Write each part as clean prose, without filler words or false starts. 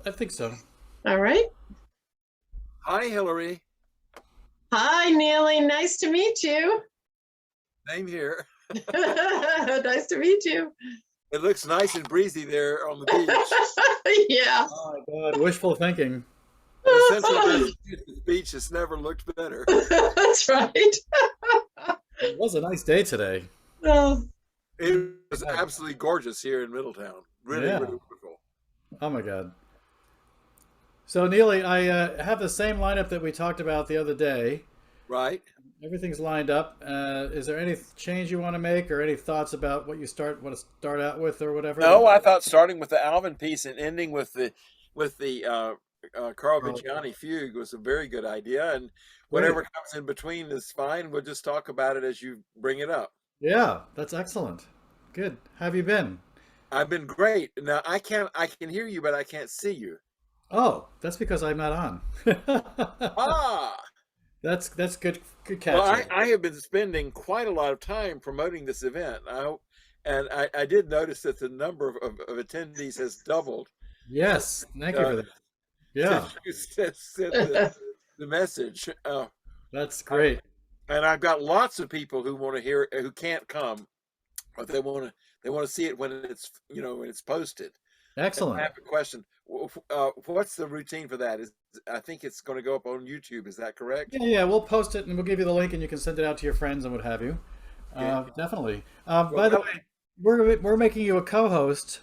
I think so. All right. Hi, Hillary. Hi, Neely. Nice to meet you. Name here. Nice to meet you. It looks nice and breezy there on the beach. Yeah. Oh my God, wishful thinking. And the Central Massachusetts beach has never looked better. That's right. It was a nice day today. Oh, It was absolutely gorgeous here in Middletown. Really, Yeah. really wonderful. Oh my God. So Neely, I have the same lineup that we talked about the other day. Right? Everything's lined up. Is there any change you want to make, or any thoughts about what you want to start out with, or whatever? No, I thought starting with the Alvin piece and ending with the Carl Or- Vigiani fugue was a very good idea. And Great. whatever comes in between is fine. We'll just talk about it as you bring it up. Yeah, that's excellent. Good. How have you been? I've been great. Now I can hear you, but I can't see you. Oh, that's because I'm not on. Ah. That's good. Good Well, catch. I have been spending quite a lot of time promoting this event. I did notice that the number of attendees has doubled Yes, thank you for uh, that. Yeah, since you sent the message. that's I, great. and I've got lots of people who want to hear who can't come, but they want to see it when it's when it's posted. And I Excellent. have a question. What's the routine for that? Is I think it's going to go up on YouTube. Is that correct? Yeah, we'll post it and we'll give you the link and you can send it out to your friends and what have you. Okay. Definitely. Well, By the way, we're making you a co-host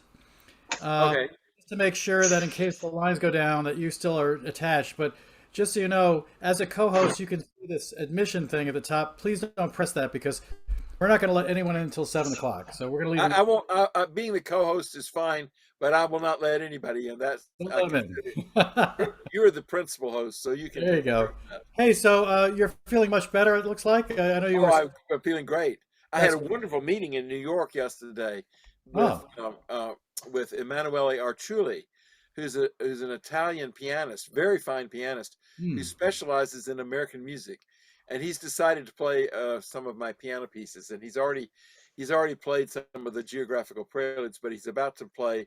okay. just to make sure that in case the lines go down that you still are attached. But just so you know, as a co-host, you can see this admission thing at the top. Please don't press that because we're not going to let anyone in until 7 o'clock. So we're going to leave them. I won't. Being the co-host is fine, but I will not let anybody in. That's Don't I let them consider in. you're the principal host, so you can There you take care go. of that. Hey, so you're feeling much better, it looks like. I know you Oh, were. I'm feeling great. I had That's a wonderful meeting in New York yesterday oh, with Emanuele Arciuli, who's an Italian pianist, very fine pianist, who hmm. specializes in American music, and he's decided to play some of my piano pieces, and he's already played some of the geographical preludes, but he's about to play.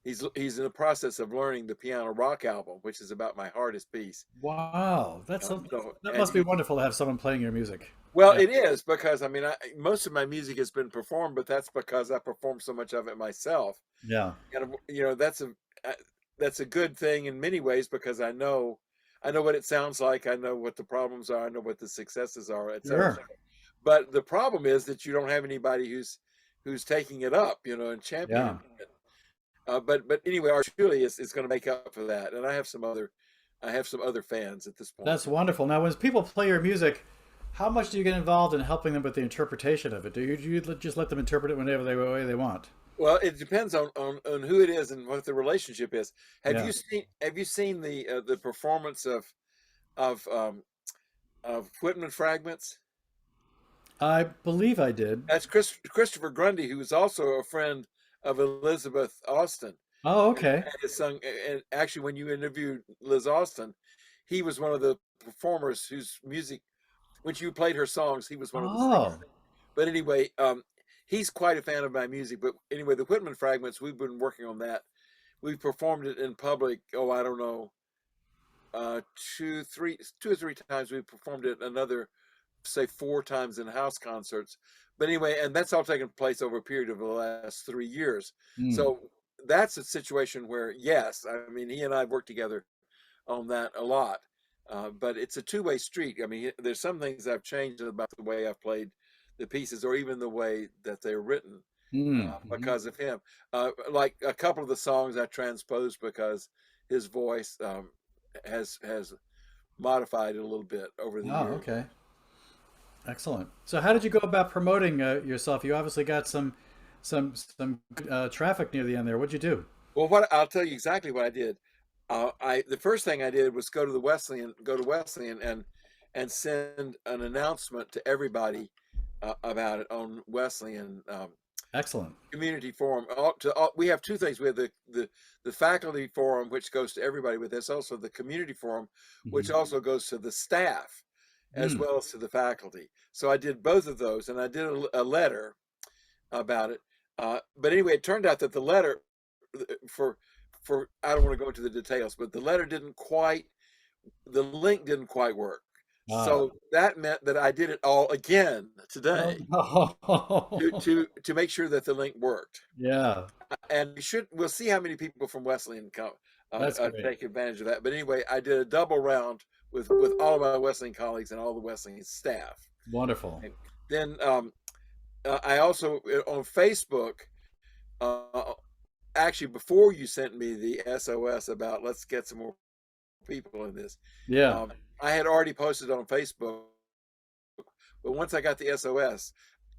He's in the process of learning the piano rock album, which is about my hardest piece. Wow, So that and must be he wonderful to have someone playing your music. Well, Yeah, it is because I mean, most of my music has been performed, but that's because I perform so much of it myself, yeah, and uh, that's a good thing in many ways because I know what it sounds like, I know what the problems are, I know what the successes are, et cetera, et sure. cetera. But the problem is that you don't have anybody who's taking it up, and Yeah, championing it. But anyway, Archuli is going to make up for that, and I have some other fans at this point. that's wonderful. Now, when people play your music, how much do you get involved in helping them with the interpretation of it? Do you just let them interpret it whenever way they want? Well, it depends on who it is and what the relationship is. Yeah, Have you seen the performance of Whitman fragments? I believe I did. That's Christopher Grundy, who is also a friend of Elizabeth Austin, Oh, and, okay. and has sung. And actually, when you interviewed Liz Austin, he was one of the performers whose music, when you played her songs, he was one of the singers. Oh, But anyway, he's quite a fan of my music. But anyway, the Whitman fragments, we've been working on that. We performed it in public. Oh, I don't know, two or three times. We performed it another, say, four times in house concerts. But anyway, and that's all taken place over a period of the last 3 years. hmm. So that's a situation where, yes, I mean, he and I worked together on that a lot. But it's a two-way street. I mean, there's some things I've changed about the way I've played the pieces, or even the way that they're written, Mm-hmm. because of him. Like a couple of the songs I transposed because his voice has modified it a little bit over the Oh, years. okay. Excellent. So, how did you go about promoting yourself? You obviously got some good, traffic near the end there. What'd you do? Well, what I'll tell you exactly what I did. I The first thing I did was go to Wesleyan and send an announcement to everybody about it on Wesleyan Excellent. community forum. We have two things. We have the faculty forum, which goes to everybody, but there's also the community forum, which Hmm. also goes to the staff as well as to the faculty. So I did both of those, and I did a letter about it. But anyway, it turned out that the letter for for I don't want to go into the details, but the letter didn't quite, the link didn't quite work. Ah. So that meant that I did it all again Oh, today no. to make sure that the link worked. Yeah, And we'll see how many people from Wesleyan come that's great. take advantage of that. But anyway, I did a double round with all of my Wesleyan colleagues and all the Wesleyan staff. Wonderful. And then I also on Facebook, uh, actually before you sent me the SOS about let's get some more people in this, Yeah, um, I had already posted on Facebook. But once I got the SOS,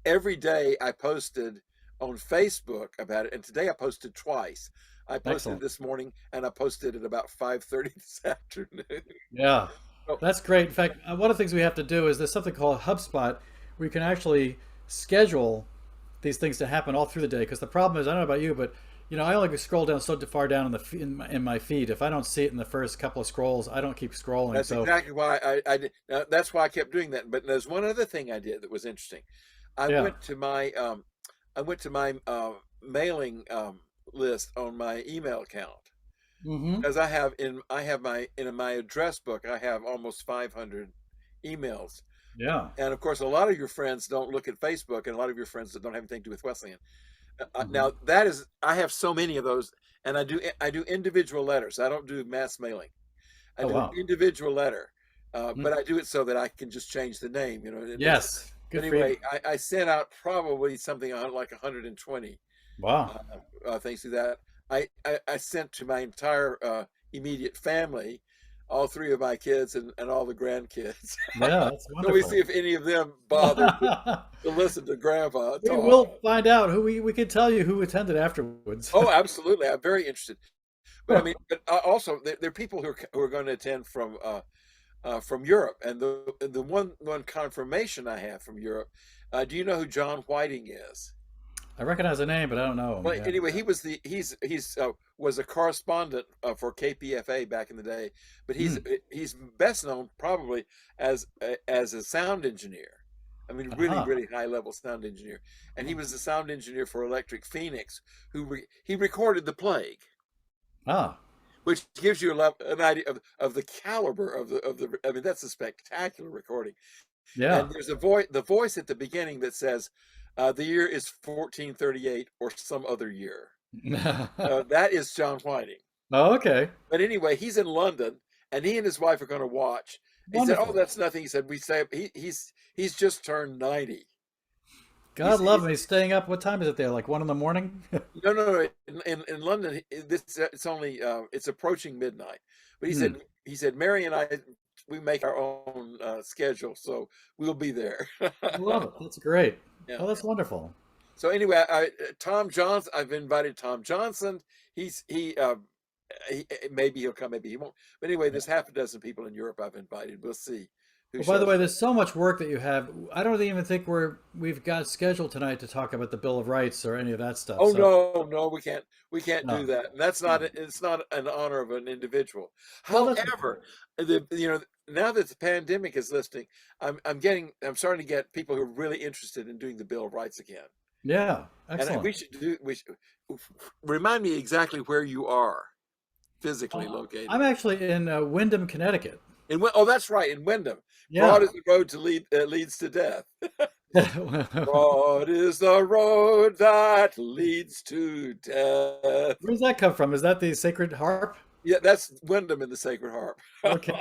every day I posted on Facebook about it, and today I posted twice. I posted excellent. this morning, and I posted at about 5:30 this afternoon. Yeah, So, that's great. In fact, one of the things we have to do is there's something called HubSpot where you can actually schedule these things to happen all through the day. Because the problem is, I don't know about you, but I only scroll down so far down in in my feed. If I don't see it in the first couple of scrolls, I don't keep scrolling. that's So exactly why I did. That's why I kept doing that. But there's one other thing I did that was interesting. I yeah. went to my mailing list on my email account Mm-hmm. because I have my in my address book. I have almost 500 emails. Yeah. And of course, a lot of your friends don't look at Facebook, and a lot of your friends that don't have anything to do with Wesleyan. Mm-hmm. Now, I have so many of those, and I do individual letters. I don't do mass mailing. I Oh do an wow. individual letter, Mm. but I do it so that I can just change the name. It makes it. Yes. But Good for anyway, you. I sent out probably something like 120 Wow. thanks to that. I sent to my entire immediate family, all three of my kids and all the grandkids. Yeah, that's So we see wonderful. if any of them bothered to listen to Grandpa We talk. will find out who we can tell you who attended afterwards. Oh, absolutely. I'm very interested. But I mean, but also there are people who are going to attend from Europe, and the one confirmation I have from Europe. Do you know who John Whiting is? I recognize the name, but I don't know him. Well, Yeah. anyway, he's was a correspondent for KPFA back in the day, but Mm. he's best known probably as a sound engineer. I mean, really, Aha. really high level sound engineer, and he was the sound engineer for Electric Phoenix, he recorded The Plague, Ah. which gives you an idea of the caliber of the. I mean, that's a spectacular recording. Yeah. And there's the voice at the beginning that says, "The year is 1438 or some other year." That is John Whiting. Oh, okay. But anyway, he's in London, and he and his wife are going to watch. He said, "Oh, Wonderful. that's nothing." He said, "We say he's just turned 90." God love him. He's staying up. What time is it there? Like 1 in the morning? No. In London, it's only it's approaching midnight. But Hmm. he said, "Mary and I, we make our own schedule, so we'll be there." I love it. That's great. Yeah. Oh, that's wonderful. So anyway, Tom Johnson. I've invited Tom Johnson. Maybe he'll come, maybe he won't. But anyway, Yeah. there's half a dozen people in Europe I've invited. We'll see who Well, by the shows way, up. there's so much work that you have. I don't even think we've got scheduled tonight to talk about the Bill of Rights or any of that stuff. Oh So, no, we can't do no. that. And that's not No. it's not an honor of an individual. Well, that's However, now that the pandemic is lifting, I'm starting to get people who are really interested in doing the Bill of Rights again. yeah, And excellent. we should remind me exactly where you are physically Uh, located. I'm actually in Windham, Connecticut. Oh, that's right, in Wyndham. Broad Yeah. is the road leads to death. Broad is the road that leads to death. Where does that come from? Is that the Sacred Harp? Yeah, that's Wyndham in the Sacred Harp. Okay.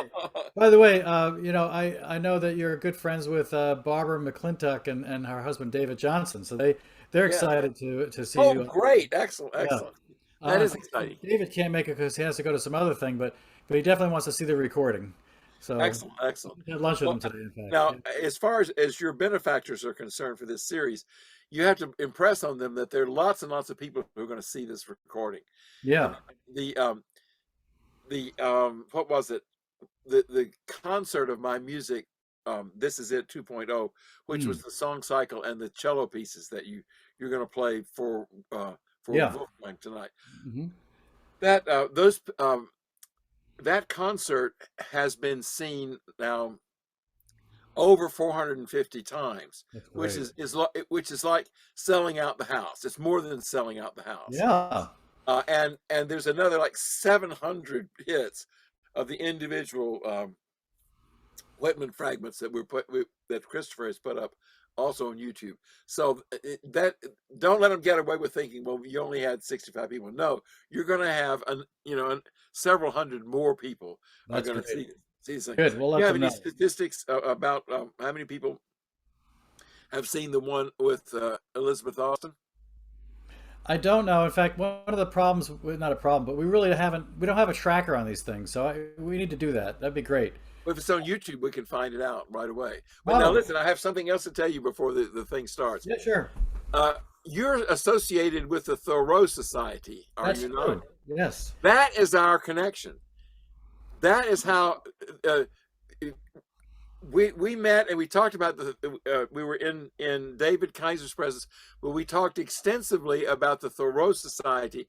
By the way, I know that you're good friends with Barbara McClintock and her husband David Johnson, so they're Yeah. excited to see Oh, you. great. Excellent. Yeah. Excellent. That is Unfortunately, exciting. David can't make it because he has to go to some other thing, but he definitely wants to see the recording. So Excellent. Excellent. I had lunch with Well, him today, in fact. now, Yeah. as far as your benefactors are concerned for this series, you have to impress on them that there are lots and lots of people who are going to see this recording. And Yeah. what was it? The concert of my music, This Is It 2.0, which Mm. was the song cycle and the cello pieces that you're going to play for Yeah. Wolfgang tonight. Hmm. That that concert has been seen now over 450 times, That's which great. which is like selling out the house. It's more than selling out the house. Yeah. And there's another like 700 hits of the individual Whitman fragments that that Christopher has put up also on YouTube. So that don't let them get away with thinking, well, you only had 65 people. No, you're going to have several hundred more people are That's going to great. see this thing. Good. We'll Do let you have them any know. statistics about how many people have seen the one with Elizabeth Austin? I don't know. In fact, one of the problems, well, not a problem, but we don't have a tracker on these things. So we need to do that. That'd be great. Well, if it's on YouTube, we can find it out right away. But now Oh, listen, I have something else to tell you before the thing starts. yeah, sure. Uh, you're associated with the Thoreau Society, are That's you true. not? Yes. That is our connection. That is how we met, and we talked about we were in David Kaiser's presence, but we talked extensively about the Thoreau Society,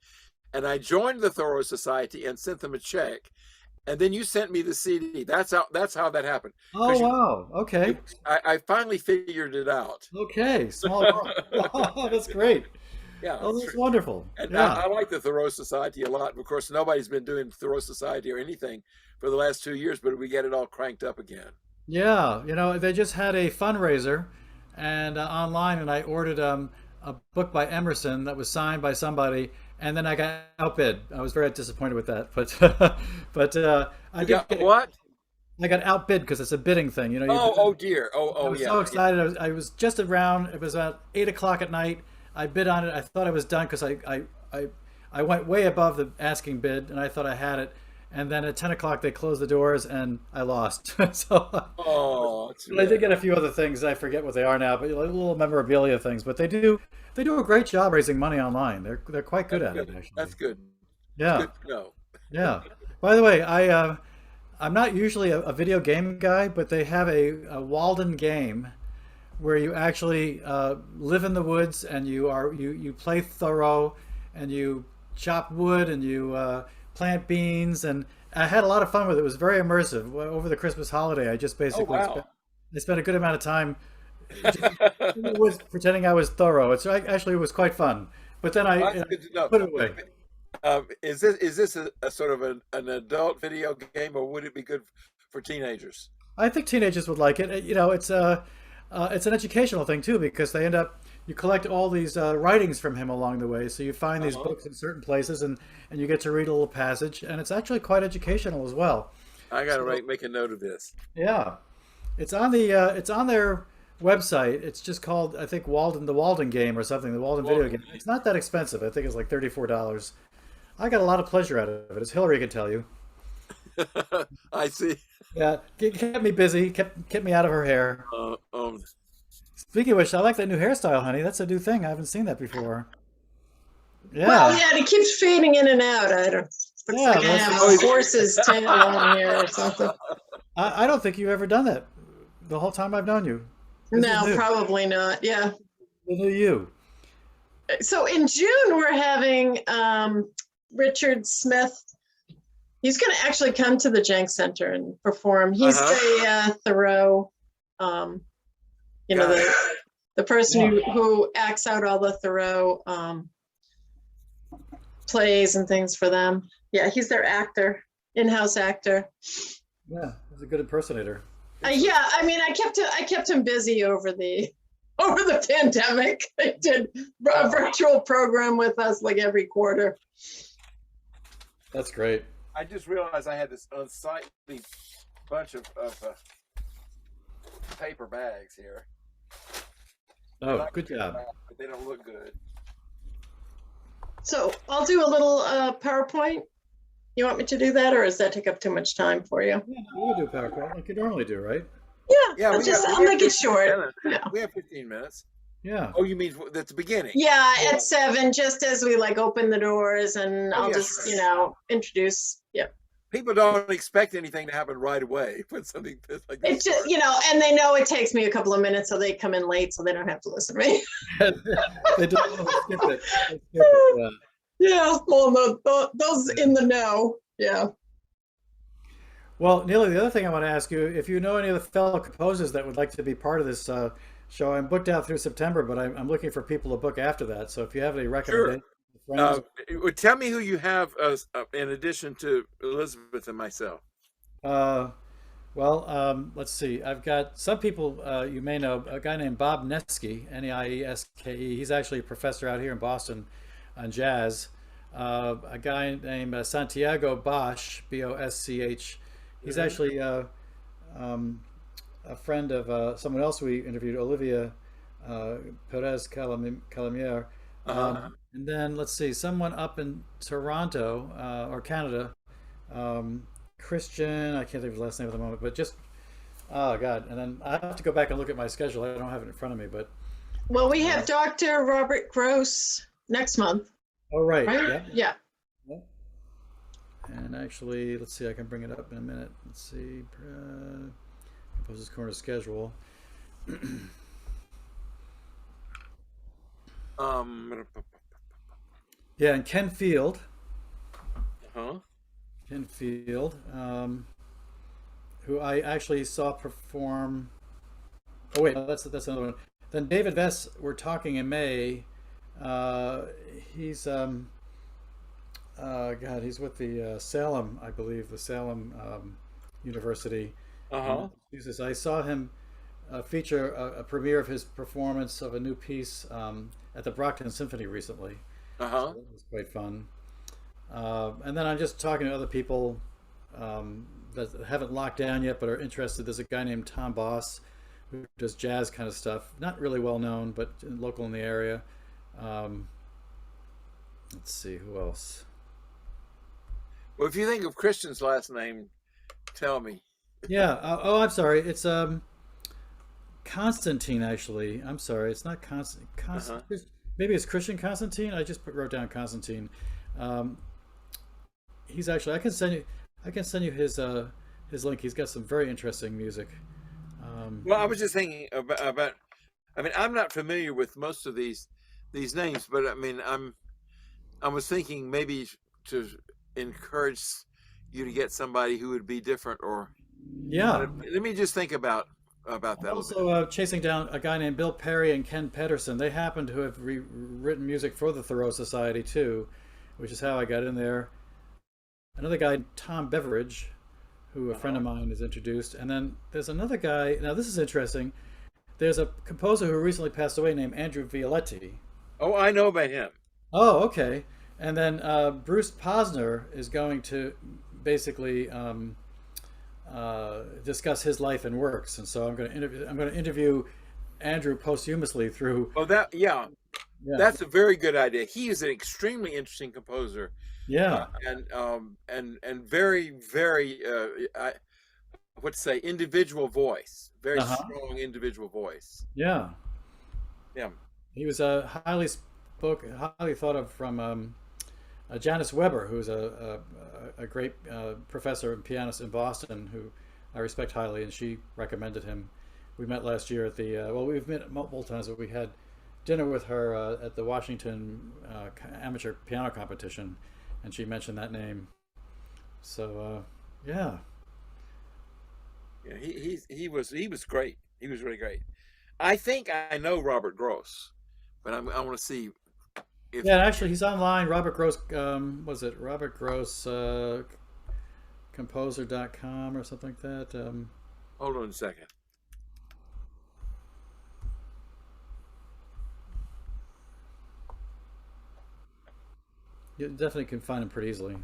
and I joined the Thoreau Society and sent them a check, and then you sent me the CD. That's how that happened. Oh, wow. Okay. I finally figured it out. Okay. Small world. Oh, that's great. Yeah, Oh, that's wonderful. and Yeah. I like the Thoreau Society a lot. Of course, nobody's been doing Thoreau Society or anything for the last 2 years, but we get it all cranked up again. Yeah. They just had a fundraiser and online, and I ordered a book by Emerson that was signed by somebody, and then I got outbid. I was very disappointed with that, but I did Yeah, what? I got outbid because it's a bidding thing. Oh dear. I Oh was yeah. so excited. I was just around. It was about 8 o'clock at night. I bid on it. I thought I was done because I went way above the asking bid, and I thought I had it. And then at 10 o'clock they closed the doors, and I lost. So Oh, it's but I did get a few other things. I forget what they are now, but like little memorabilia things. But they do a great job raising money online. They're quite good that's at it, good. actually. That's good. It's Yeah, good to know. yeah. By the way, I'm not usually a video game guy, but they have a Walden game where you actually live in the woods, and you play Thoreau, and you chop wood, and you plant beans, and I had a lot of fun with it. It was very immersive. Over the Christmas holiday, I just Oh basically wow. spent a good amount of time just in the woods pretending I was Thoreau. Actually, it was quite fun. But then Well, I that's good to know. put it away. Is this a sort of an adult video game, or would it be good for teenagers? I think teenagers would like it. It's an educational thing too, because you collect all these writings from him along the way. So you find these Uh-huh. books in certain places, and you get to read a little passage, and it's actually quite educational as well. I got to So make a note of this. yeah, it's on their website. It's just called, I think, the Walden game or something, the Walden video Well, game. It's not that expensive. I think it's like $34. I got a lot of pleasure out of it, as Hillary could tell you. I see. Yeah, kept me busy, kept me out of her hair. Uh, um, Speaking of which, I like that new hairstyle, honey. That's a new thing. I haven't seen that before. Well, Yeah, yeah, it keeps fading in and out. I don't. Looks yeah. like I Well, have oh, a horse's tail on here or something. I don't think you've ever done that the whole time I've known you. This is No, new. probably not. Yeah. The new you. So in June we're having Richard Smith. He's going to actually come to the Jenks Center and perform. He's uh-huh. the Thoreau, Got the it. person Yeah, who acts out all the Thoreau plays and things for them. Yeah, he's their actor, in-house actor. yeah. He's a good impersonator. Yeah, I mean, I kept him busy over the pandemic. They did a virtual program with us like every quarter. That's great. I just realized I had this unsightly bunch of paper bags here. They're Oh, not good paper job. bags, but they don't look good. So I'll do a little PowerPoint. You want me to do that, or does that take up too much time for you? Yeah, we'll do PowerPoint like you normally do, right? Yeah, Yeah, I'll make it 15 short. minutes. Yeah. We have 15 minutes. Yeah. Oh, you mean at the beginning? Yeah, Yeah. at 7, just as we like open the doors, and Oh, I'll yeah, just, sure. introduce. Yeah. People don't expect anything to happen right away when something like It this just, starts. and they know it takes me a couple of minutes, so they come in late, so they don't have to listen to me. They don't want to skip it. They skip it. Yeah, well, those in the know. Yeah. Well, Neely, the other thing I want to ask you, if you know any of the fellow composers that would like to be part of this show, I'm booked out through September, but I'm looking for people to book after that. So if you have any Sure. recommendations friends. Tell me who you have in addition to Elizabeth and myself. Uh, let's see. I've got some people you may know. A guy named Bob Neske, Nieske. He's actually a professor out here in Boston on jazz. A guy named Santiago Bosch, Bosch. He's Hmm. actually a friend of someone else we interviewed, Olivia Perez Calamier. Uh-huh. And then let's see, someone up in Toronto or Canada, Christian. I can't think of his last name at the moment, but just oh God. And then I have to go back and look at my schedule. I don't have it in front of me, but Well, we uh, have Dr. Robert Gross next month, oh right, right? yeah. Yeah. Yeah. And actually, let's see, I can bring it up in a minute. Let's see, composer's corner schedule. Um, Yeah, and huh? Ken Field, who I actually saw perform. Oh wait, no, that's another one. Then David Vess, we're talking in May. Uh, he's God, he's with the Salem, I believe, the Salem University in Uh-huh. Massachusetts. I saw him feature a premiere of his performance of a new piece at the Brockton Symphony recently. So Uh-huh. that was quite fun. And then I'm just talking to other people that haven't locked down yet but are interested. There's a guy named Tom Boss who does jazz kind of stuff. Not really well known, but local in the area. Um, let's see, who else? Well, if you think of Christian's last name, tell me. Yeah. Oh, I'm sorry. It's Constantine. Actually, I'm sorry. It's not Constant. Uh-huh. Maybe it's Christian Constantine. I just wrote down Constantine. Um, he's actually. I can send you. I can send you his link. He's got some very interesting music. Well, I was just thinking about I mean, I'm not familiar with most of these names, but I mean, I was thinking maybe to encourage you to get somebody who would be different or Yeah. let me just think about I'm that a little bit. also chasing down a guy named Bill Perry and Ken Pedersen. They happen to have written music for the Thoreau Society too, which is how I got in there. Another guy, Tom Beveridge, who a friend Uh-huh. of mine has introduced. And then there's another guy. Now, this is interesting. There's a composer who recently passed away named Andrew Violetti. Oh, I know about him. Oh, okay. And then Bruce Posner is going to basically discuss his life and works. And so I'm going to interview Andrew posthumously through. Oh, that yeah, Yeah. that's a very good idea. He is an extremely interesting composer, Yeah. and very I would say individuul voice, very Uh-huh. strong individual voice. Yeah. Yeah. He was highly thought of from Janice Weber, who's a great professor and pianist in Boston, who I respect highly, and she recommended him. We met last year at the we've met multiple times, but we had dinner with her at the Washington amateur piano competition, and she mentioned that name. So yeah, Yeah, he was great. He was really great. I think I know Robert Gross, but I want to see if yeah. And actually, he's online. Robert Gross, was it Robert Gross composer.com or something like that? hold on a second. You definitely can find him pretty easily.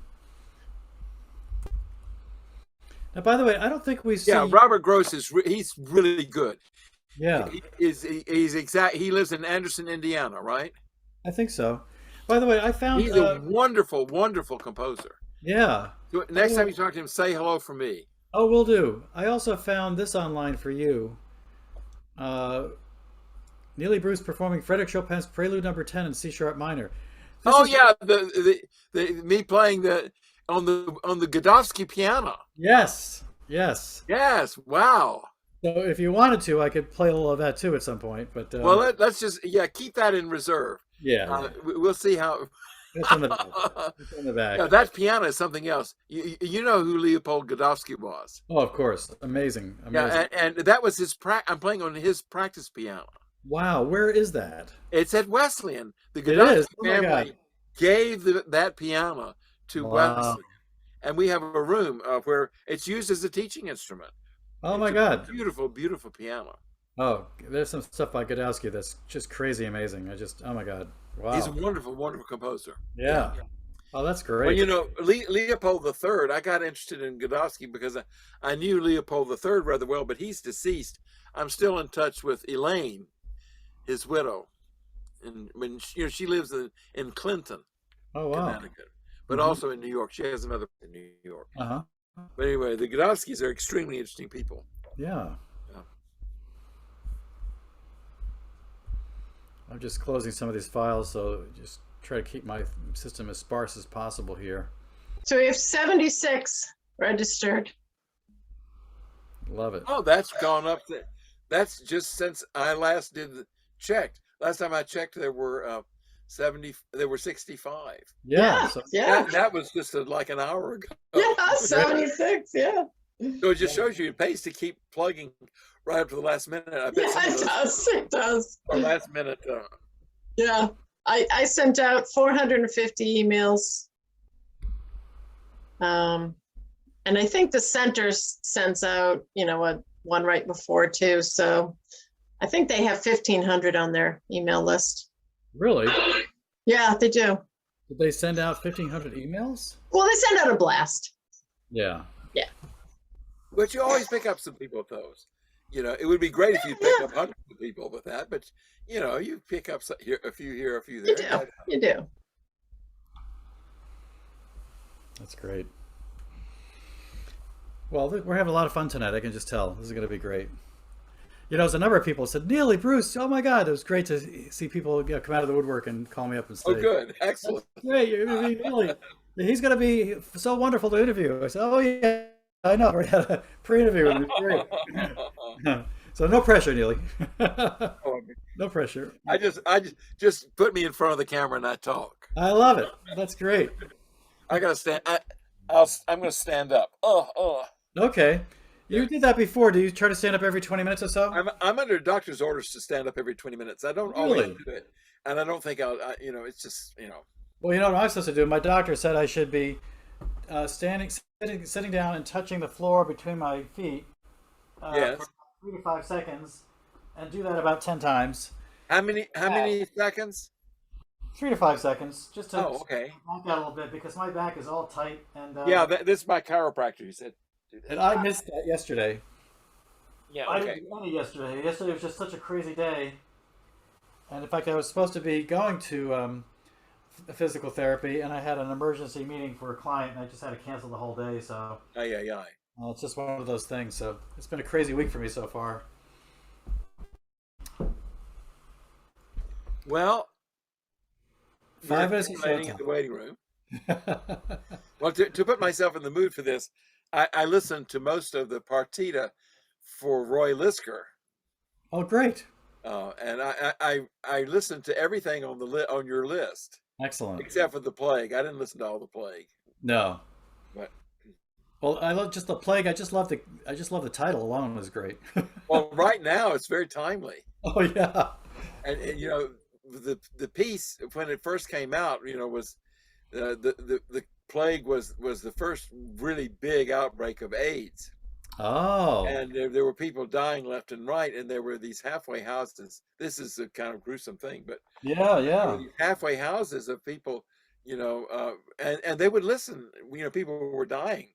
Now, by the way, I don't think we Yeah, see. Robert Gross he's really good. Yeah, He lives in Anderson, Indiana, right? I think so. By the way, I found. He's a wonderful, wonderful composer. Yeah. So By the next time way, you talk to him, say hello from me. oh, will do. I also found this online for you. Uh, Neely Bruce performing Frédéric Chopin's Prelude Number 10 in C sharp minor. This Oh is yeah, the me playing the on the Godofsky piano. yes, yes. Yes, wow. So if you wanted to, I could play a little of that too at some point. But Well, let's just keep that in reserve. yeah, yeah, We'll see how. it's in the back. It's in the back. Yeah, that piano is something else. You know who Leopold Godofsky was? Oh, of course, amazing, amazing. Yeah, and that was his I'm playing on his practice piano. Wow, where is that? It's at Wesleyan. The It is. Godofsky Oh my God. family gave that piano to Wow. Wesleyan, and we have a room where it's used as a teaching instrument. Oh It's my a God. beautiful, beautiful piano. Oh, there's some stuff by Godowski that's just crazy amazing. Oh my God. He's a Wow. wonderful, wonderful composer. Yeah. Yeah. Oh, that's Well, great. Leopold III, I got interested in Godowski because I knew Leopold III rather well, but he's deceased. I'm still in touch with Elaine, his widow, and when she lives in Clinton, Oh, wow. Connecticut, but Hmm. also in New York. She has another in New York. Uh-huh. But anyway, the Godowskis are extremely interesting people. Yeah. Yeah. I'm just closing some of these files, so just try to keep my system as sparse as possible here. So we have 76 registered. Love it. Oh, that's gone up. That's just since I last checked. Last time I checked, there were 70. There were 65. Yeah. Yeah, So yeah, That was just like an hour ago. yeah, 76, yeah. So it just shows you it pays to keep plugging right up to the last minute. I bet some Yeah, of it those does, it does. are last minute. Yeah, I sent out 450 emails. And I think the center sends out, one right before too. So I think they have 1,500 on their email list. really, Yeah, they do. did they send out 1,500 emails? Well, they send out a blast. Yeah. Yeah. But you always pick up some people with those. It would be great if you pick up hundreds of people with that, but you pick up a few here, a few You there. do. You do. That's great. Well, we're having a lot of fun tonight. I can just tell. This is going to be great. There's a number of people who said, Neely Bruce, oh my God, it was great to see people come out of the woodwork and call me up and say, Oh, good. Excellent. great, you're going to be Neely. He's going to be so wonderful to interview. I said, oh yeah, I know. We had a pre-interview and it was great. So no pressure, Neely. No pressure. I just put me in front of the camera and I talk. I love it. That's great. I gotta stand. I'm gonna stand up. Okay. You did that before. Do you try to stand up every 20 minutes or so? I'm under doctor's orders to stand up every 20 minutes. I don't always Really? do it, and I don't think it's just Well, you know what I'm supposed to do? My doctor said I should be sitting down and touching the floor between my feet Yes. for 3 to 5 seconds, and do that about 10 times. How many seconds? 3 to 5 seconds, just to Oh, okay. knock out a little bit because my back is all tight and Yeah, this is my chiropractor. He said. and I missed that yesterday. Yeah. I Okay. didn't do any yesterday. Yesterday was just such a crazy day, and in fact, I was supposed to be going to physical therapy, and I had an emergency meeting for a client, and I just had to cancel the whole day. So Aye. it's just one of those things. So it's been a crazy week for me so far. Well, 5 minutes you're is waiting in the waiting room. Well, to put myself in the mood for this, I listened to most of the partita for Roy Lisker, Oh, great! and I listened to everything on your list Excellent. except for the plague. I didn't listen to all the plague, No. but Well, I love just the plague. I just love the title alone was great. well, right now it's very timely, Oh yeah. and the piece when it first came out, was the plague was the first really big outbreak of AIDS. Oh. And there were people dying left and right, and there were these halfway houses. This is a kind of gruesome thing, but Yeah, there were yeah. these halfway houses of people, and they would listen. People were dying,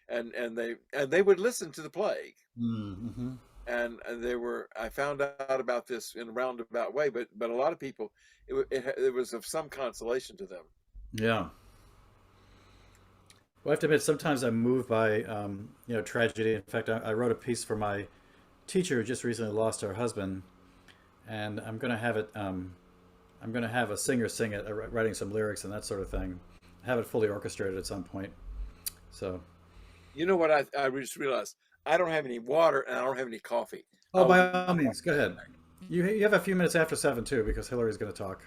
and they would listen to the plague, Mm-hmm. and I found out about this in a roundabout way, but a lot of people, it was of some consolation to them. Yeah. Well, I have to admit, sometimes I'm moved by, tragedy. In fact, I wrote a piece for my teacher who just recently lost her husband, and I'm going to have it. I'm going to have a singer sing it, writing some lyrics and that sort of thing. Have it fully orchestrated at some point. So. You know what I just realized? I don't have any water and I don't have any coffee. Oh, by all means, go ahead. You have a few minutes after 7 too, because Hillary's going to talk.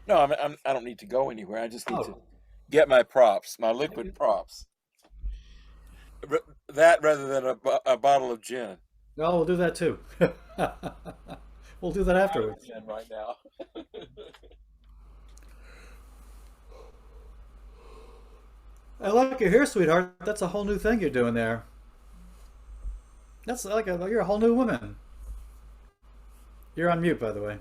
No, I don't need to go anywhere. I just need to Oh. get my props, my liquid props. That rather than a bottle of gin. No, we'll do that too. We'll do that afterwards. Gin right now. I like your hair, sweetheart. That's a whole new thing you're doing there. That's like you're a whole new woman. You're on mute, by the way.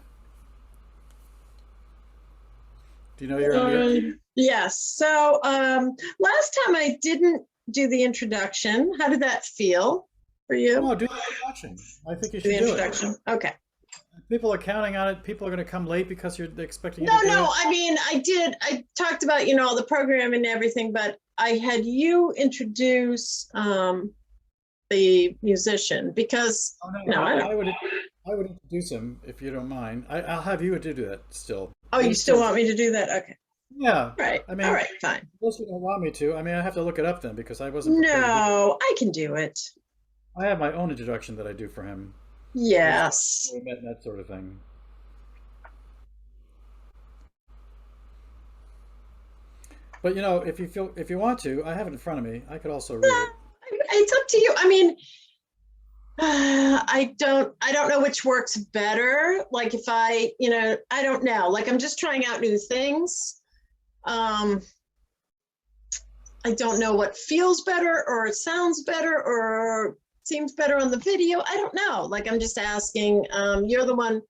Do you know you're on mute? Yes. So last time I didn't do the introduction. How did that feel for you? No, do the introduction. I think you should The do it. introduction. Okay. People are counting on it. People are going to come late because you're expecting you No, to do no. it. I mean, I talked about, all the program and everything, but I had you introduce the musician because, Oh, no, no, I don't. I would introduce him if you don't mind. I'll have you do that still. Oh, you still want me to do that? Okay. Yeah. Right. I mean, all right, fine. unless you don't want me to. I mean, I have to look it up then because I wasn't prepared to do No, I can do it. I have my own introduction that I do for him. Yes. We met and that sort of thing. But if you want to, I have it in front of me. I could also read it. It's up to you. I mean, I don't know which works better. Like if I don't know. Like I'm just trying out new things. I don't know what feels better or sounds better or seems better on the video. I don't know. Like I'm just asking. You're the one,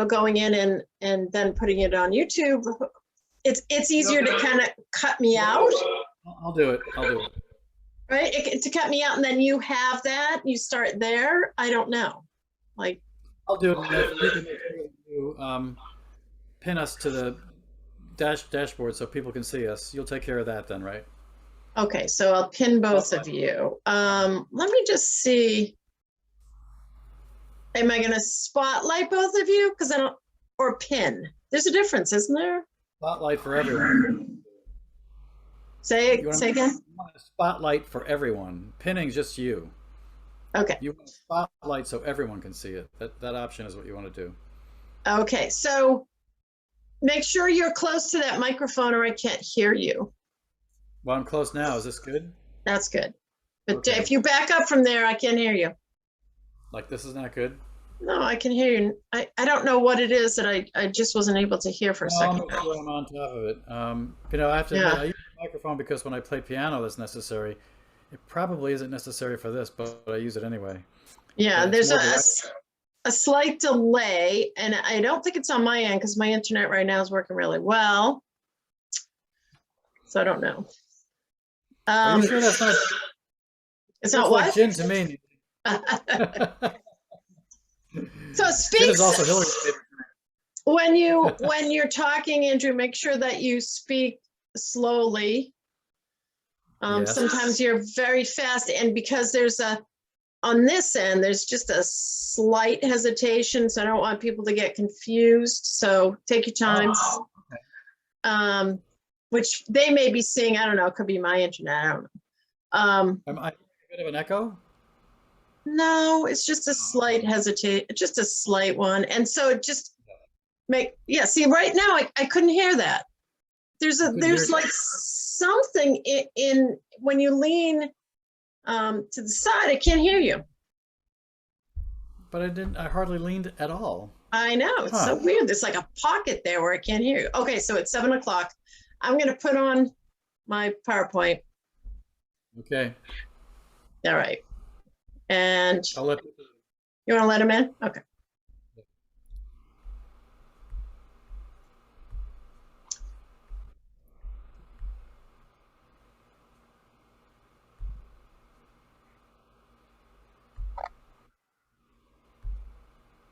going in and then putting it on YouTube. It's easier to kind of cut me out. I'll do it. I'll do it. Right? To cut me out and then you have that, you start there. I don't know. Like I'll do it. If you can make sure that you pin us to the dashboard so people can see us. You'll take care of that then, right? okay, so I'll pin both of you. Let me just see. Am I gonna spotlight both of you? Because I don't or pin. There's a difference, isn't there? Spotlight for everyone. Say You again. want a spotlight for everyone. Pinning's just you. Okay. You want a spotlight so everyone can see it. That option is what you want to do. Okay, so make sure you're close to that microphone or I can't hear you. Well, I'm close now. Is this good? That's good. But Okay. if you back up from there, I can't hear you. Like this is not good? No, I can hear you. I don't know what it is that I just wasn't able to hear for a I'll second. make sure I'm on top of it. I have to admit, I use the microphone because when I play piano, that's necessary. It probably isn't necessary for this, but I use it anyway. Yeah, But it's there's more a slight delay, and I don't think it's on my end because my internet right now is working really well. So I don't know. Are you sure that's not? It's That's not like what? gin to me. So Gin speak is also Hillary's favorite. when you're talking, Andrew, make sure that you speak slowly. Yes. Sometimes you're very fast, and because on this end, there's just a slight hesitation, so I don't want people to get confused. So take your time. Oh, okay. Which they may be seeing. I don't know. It could be my internet. I don't know. Am I a bit of an echo? No, it's just a slight hesitate, just a slight one. And so it just see, right now I couldn't hear that. There's like something in when you lean to the side, I can't hear you. But I hardly leaned at all. I know, it's so weird. There's like a pocket there where I can't hear you. Okay, so it's 7 o'clock. I'm gonna put on my PowerPoint. Okay. All right. And I'll let you want to let him in? Okay.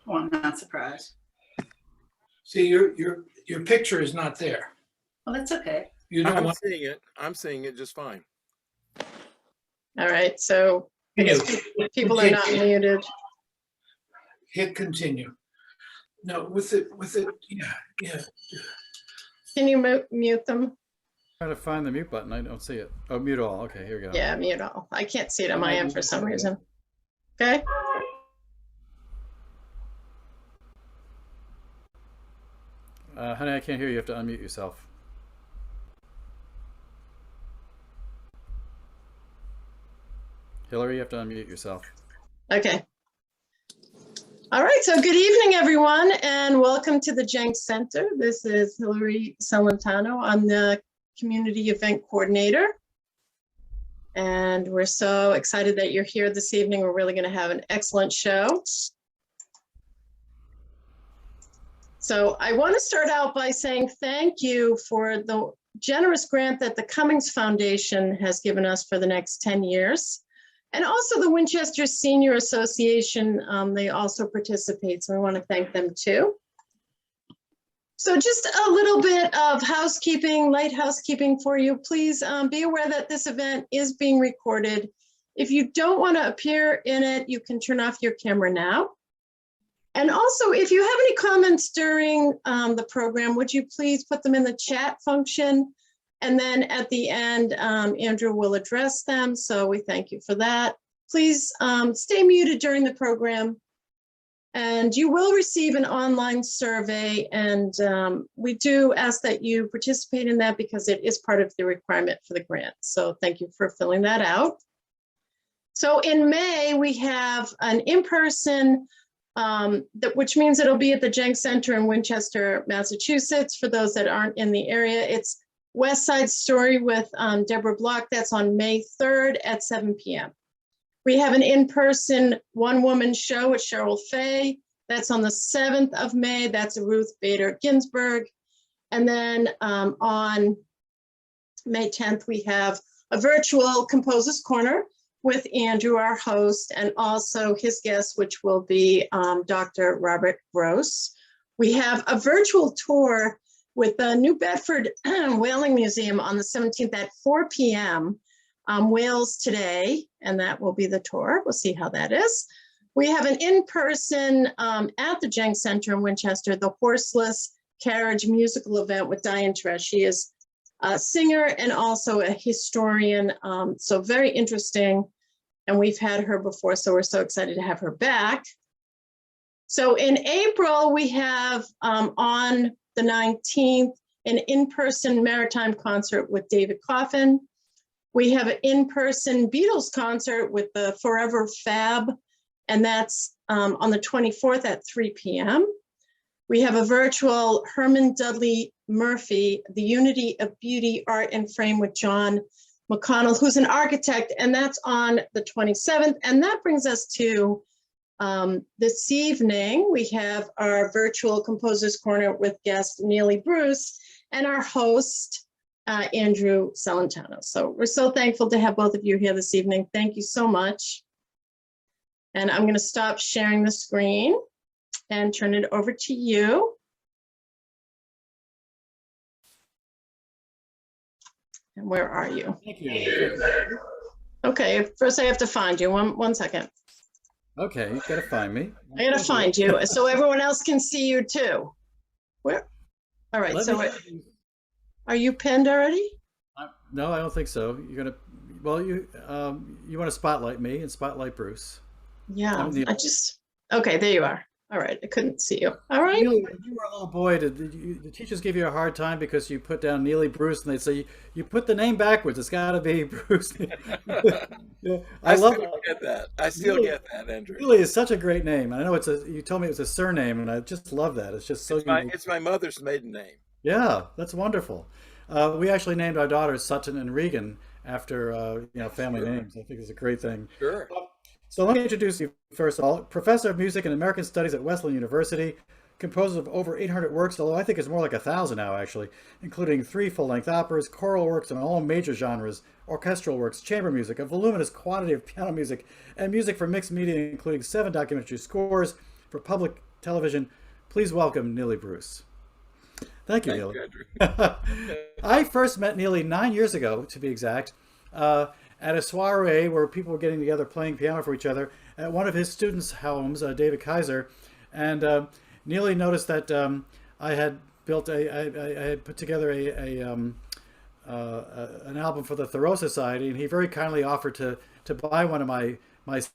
Well, I'm not surprised. See, your picture is not there. Well, that's okay. You don't I'm want. seeing it. I'm seeing it just fine. All right. So I guess people are not muted. Hit continue. No, with it, yeah. Can you mute them? try to find the mute button. I don't see it. Oh, mute all. Okay, here we go. Yeah, mute all. I can't see it on my end for some reason. Okay. Honey, I can't hear you. You have to unmute yourself. Hillary, you have to unmute yourself. Okay. All right, so good evening, everyone, and welcome to the Jenks Center. This is Neely Celentano. I'm the Community Event Coordinator. And we're so excited that you're here this evening. We're really going to have an excellent show. So I want to start out by saying thank you for the generous grant that the Cummings Foundation has given us for the next 10 years. And also the Winchester Senior Association, they also participate, so we want to thank them too. So just a little bit of housekeeping, light housekeeping for you. Please be aware that this event is being recorded. If you don't want to appear in it, you can turn off your camera now. And also, if you have any comments during the program, would you please put them in the chat function? And then at the end, Andrew will address them. So we thank you for that. Please stay muted during the program. And you will receive an online survey. And we do ask that you participate in that because it is part of the requirement for the grant. So thank you for filling that out. So in May, we have an in-person, which means it'll be at the Jenks Center in Winchester, Massachusetts. For those that aren't in the area, it's West Side Story with Deborah Block. That's on May 3rd at 7 p.m. We have an in-person one-woman show with Cheryl Fay. That's on the 7th of May. That's Ruth Bader Ginsburg. And then on May 10th, we have a virtual Composer's Corner with Andrew, our host, and also his guest, which will be Dr. Robert Gross. We have a virtual tour with the New Bedford Whaling Museum on the 17th at 4 p.m. Wales Today, and that will be the tour. We'll see how that is. We have an in-person at the Jenks Center in Winchester, the Horseless Carriage musical event with Diane Tresh. She is a singer and also a historian, so very interesting. And we've had her before, so we're so excited to have her back. So in April, we have on the 19th, an in-person maritime concert with David Coffin. We have an in-person Beatles concert with the Forever Fab, and that's on the 24th at 3 p.m. We have a virtual Herman Dudley Murphy, The Unity of Beauty, Art and Frame with John McConnell, who's an architect, and that's on the 27th. And that brings us to this evening. We have our virtual Composer's Corner with guest Neely Bruce and our host, Andrew Celentano. So we're so thankful to have both of you here this evening. Thank you so much. And I'm going to stop sharing the screen and turn it over to you. And where are you? Thank you. Okay, first I have to find you. One second. Okay, you gotta find me. I gotta find you so everyone else can see you too. Where? All right, so are you pinned already? No, I don't think so. You're gonna, well, you want to spotlight me and spotlight Bruce. Yeah, okay, there you are. All right, I couldn't see you. All right. Neely, when you were a little boy, did the teachers give you a hard time because you put down Neely Bruce and they'd say, you put the name backwards, it's gotta be Bruce. Yeah, I love get that. I still get that, Andrew. Neely is such a great name. I know you told me it was a surname, and I just love that. It's just so unique. It's my mother's maiden name. Yeah, that's wonderful. We actually named our daughters Sutton and Regan after family names. I think it's a great thing. Sure. So let me introduce you first of all. Professor of Music and American Studies at Wesleyan University, composer of over 800 works, although I think it's more like 1,000 now actually, including 3 full-length operas, choral works in all major genres, orchestral works, chamber music, a voluminous quantity of piano music, and music for mixed media, including 7 documentary scores for public television. Please welcome Neely Bruce. Thank you, Neely. I first met Neely 9 years ago, to be exact, at a soiree where people were getting together playing piano for each other at one of his students' homes, David Kaiser. And Neely noticed that I had built I had put together an album for the Thoreau Society, and he very kindly offered to buy one of my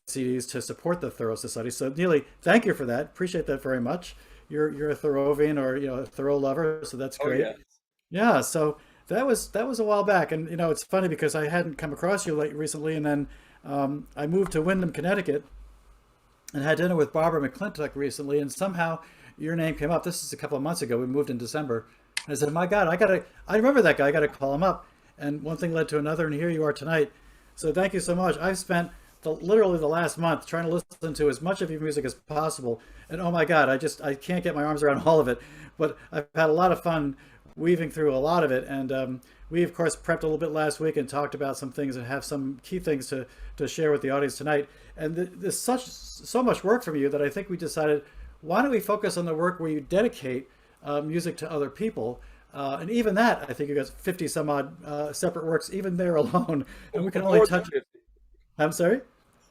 CDs to support the Thoreau Society. So Neely, thank you for that. Appreciate that very much. You're a Thoreauvian or a Thoreau lover, so that's great. Oh, yeah. So that was a while back, and it's funny because I hadn't come across you recently, and then I moved to Windham, Connecticut, and had dinner with Barbara McClintock recently, and somehow your name came up. This is a couple of months ago. We moved in December. And I said, my God, I remember that guy. I got to call him up. And one thing led to another, and here you are tonight. So thank you so much. I've spent literally the last month trying to listen to as much of your music as possible, and oh my God, I can't get my arms around all of it. But I've had a lot of fun weaving through a lot of it, and we of course prepped a little bit last week and talked about some things and have some key things to share with the audience tonight. And there's so much work from you that I think we decided, why don't we focus on the work where you dedicate music to other people. And even that, I think you got 50 some odd separate works, even there alone. And we can only More than touch. 50. I'm sorry?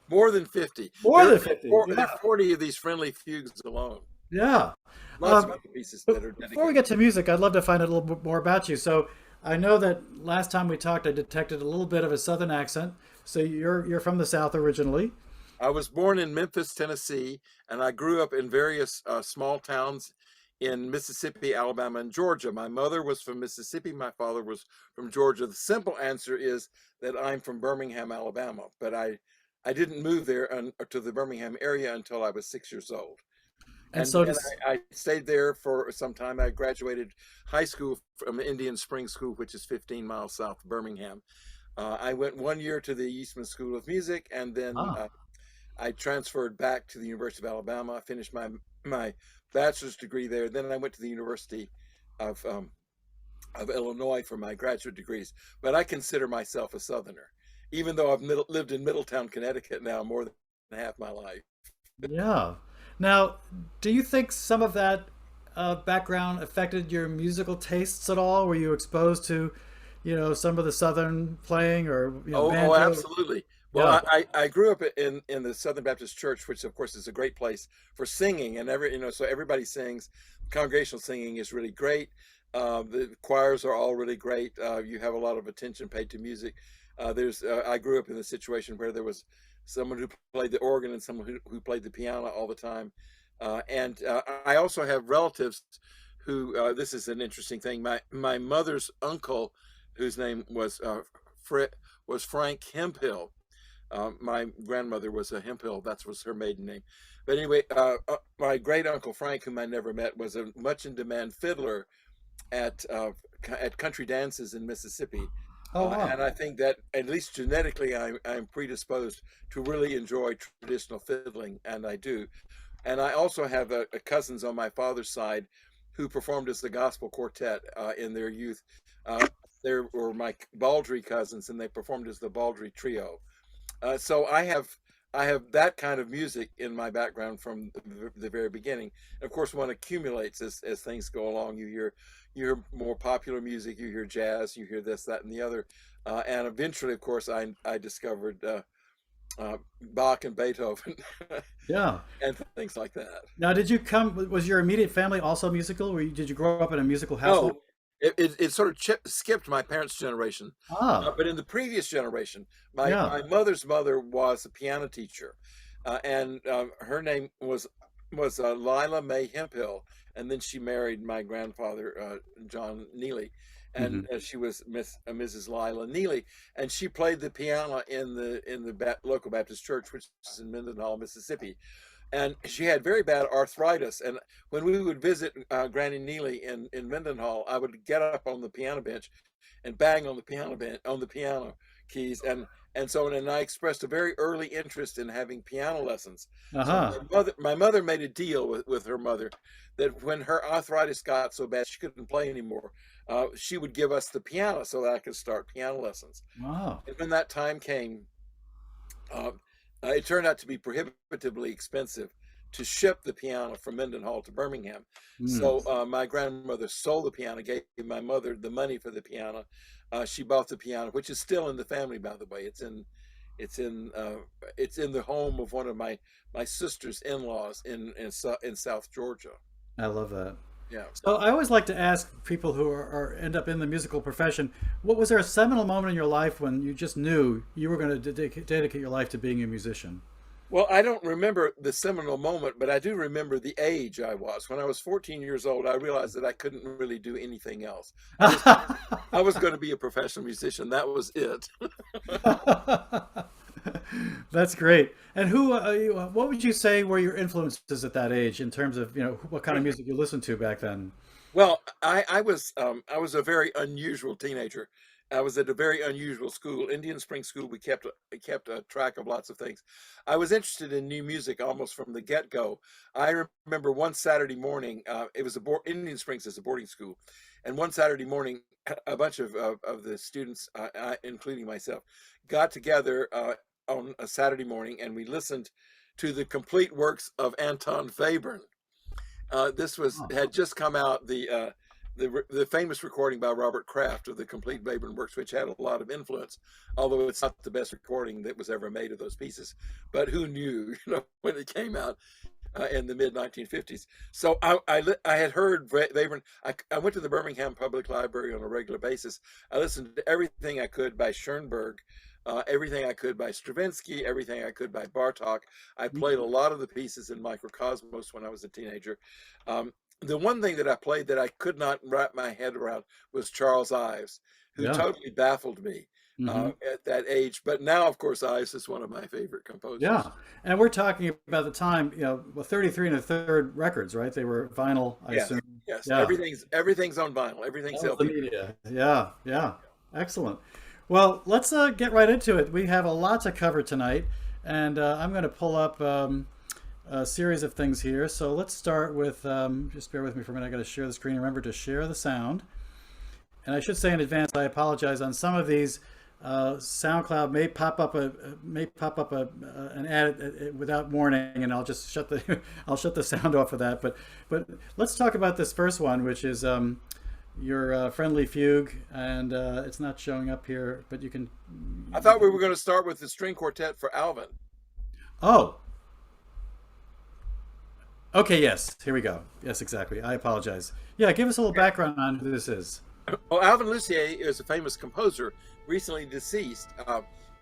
More than 50. More There than are 50. There Yeah. are 40 of these friendly fugues alone. Yeah. Lots of other pieces that are Before we dedicated. get to music, I'd love to find out a little bit more about you. So I know that last time we talked, I detected a little bit of a Southern accent. So you're from the South originally. I was born in Memphis, Tennessee, and I grew up in various small towns in Mississippi, Alabama, and Georgia. My mother was from Mississippi. My father was from Georgia. The simple answer is that I'm from Birmingham, Alabama, but I didn't move there to the Birmingham area until I was 6 years old. And And so then does, I stayed there for some time. I graduated high school from Indian Springs School, which is 15 miles south of Birmingham. I went 1 year to the Eastman School of Music, and then ah, I transferred back to the University of Alabama. I finished my bachelor's degree there. Then I went to the University of of Illinois for my graduate degrees. But I consider myself a Southerner, even though I've lived in Middletown, Connecticut now more than half my life. yeah. Now, do you think some of that background affected your musical tastes at all? Were you exposed to, some of the Southern playing or, Oh, banjo? absolutely. Well, Yeah. I grew up in the Southern Baptist Church, which of course is a great place for singing, and so everybody sings. Congregational singing is really great. The choirs are all really great. You have a lot of attention paid to music. I grew up in a situation where there was someone who played the organ and someone who played the piano all the time. And I also have relatives who, this is an interesting thing. My mother's uncle, whose name was Frank Hemphill. My grandmother was a Hemphill. That was her maiden name. But anyway, my great uncle Frank, whom I never met, was a much in demand fiddler at country dances in Mississippi. Oh, wow. And I think that at least genetically, I'm predisposed to really enjoy traditional fiddling, and I do. And I also have cousins on my father's side who performed as the gospel quartet in their youth. Uh, they were my Baldry cousins, and they performed as the Baldry Trio. So I have that kind of music in my background from the very beginning. And of course, one accumulates as things go along. You hear more popular music, you hear jazz, you hear this, that, and the other. And eventually, of course, I discovered Bach and Beethoven Yeah. and things like that. Now, was your immediate family also musical? Did you grow up in a musical household? No, it sort of skipped my parents' generation. Ah, But in the previous generation, yeah. my mother's mother was a piano teacher, and her name was Lila Mae Hemphill, and then she married my grandfather John Neely, Hmm. and she was Mrs. Lila Neely, and she played the piano in the local Baptist church, which is in Mendenhall, Mississippi. And she had very bad arthritis. And when we would visit Granny Neely in Mendenhall, I would get up on the piano bench and bang on the piano bench on the piano keys, and I expressed a very early interest in having piano lessons. So Uh-huh. my mother made a deal with her mother that when her arthritis got so bad she couldn't play anymore, she would give us the piano so that I could start piano lessons. Wow. And when that time came, uh, it turned out to be prohibitively expensive to ship the piano from Mendenhall to Birmingham. Mm. So my grandmother sold the piano, gave my mother the money for the piano. She bought the piano, which is still in the family, by the way. It's in, uh, it's in the home of one of my sister's in-laws in South Georgia. I love that. Yeah. So I always like to ask people who end up in the musical profession, what was there a seminal moment in your life when you just knew you were going to dedicate your life to being a musician? Well, I don't remember the seminal moment, but I do remember the age I was. When I was 14 years old, I realized that I couldn't really do anything else. I was going to be a professional musician. That was it. That's great. And what would you say were your influences at that age in terms of, what kind of music you listened to back then? Well, I was a very unusual teenager. I was at a very unusual school, Indian Spring School. We kept a track of lots of things. I was interested in new music almost from the get-go. I remember one Saturday morning, it was Indian Springs is a boarding school, and one Saturday morning, a bunch of the students, including myself, got together on a Saturday morning, and we listened to the complete works of Anton Webern. This had just come out, the famous recording by Robert Kraft of the complete Webern works, which had a lot of influence, although it's not the best recording that was ever made of those pieces. But who knew, when it came out in the mid 1950s? So I had heard Webern. I went to the Birmingham Public Library on a regular basis. I listened to everything I could by Schoenberg, everything I could by Stravinsky, everything I could by Bartok. I played a lot of the pieces in Microcosmos when I was a teenager. The one thing that I played that I could not wrap my head around was Charles Ives, who totally baffled me at that age. But now, of course, Ives is one of my favorite composers. Yeah, and we're talking about the time, 33 1/3 records, right? They were vinyl, I assume. Yes, Yeah. everything's on vinyl. Everything's That was the LP. media. Yeah, yeah. Excellent. Well, let's get right into it. We have a lot to cover tonight, and I'm going to pull up a series of things here. So let's start with, just bear with me for a minute. I got to share the screen. Remember to share the sound. And I should say in advance, I apologize on some of these. SoundCloud may pop up an ad without warning, and I'll just shut the sound off of that. But let's talk about this first one, which is your friendly fugue, and it's not showing up here, but you can. I thought we were going to start with the string quartet for Alvin. Oh. Okay, yes, here we go. Yes, exactly. I apologize. Yeah, give us a little background on who this is. Well, Alvin Lucier is a famous composer, recently deceased,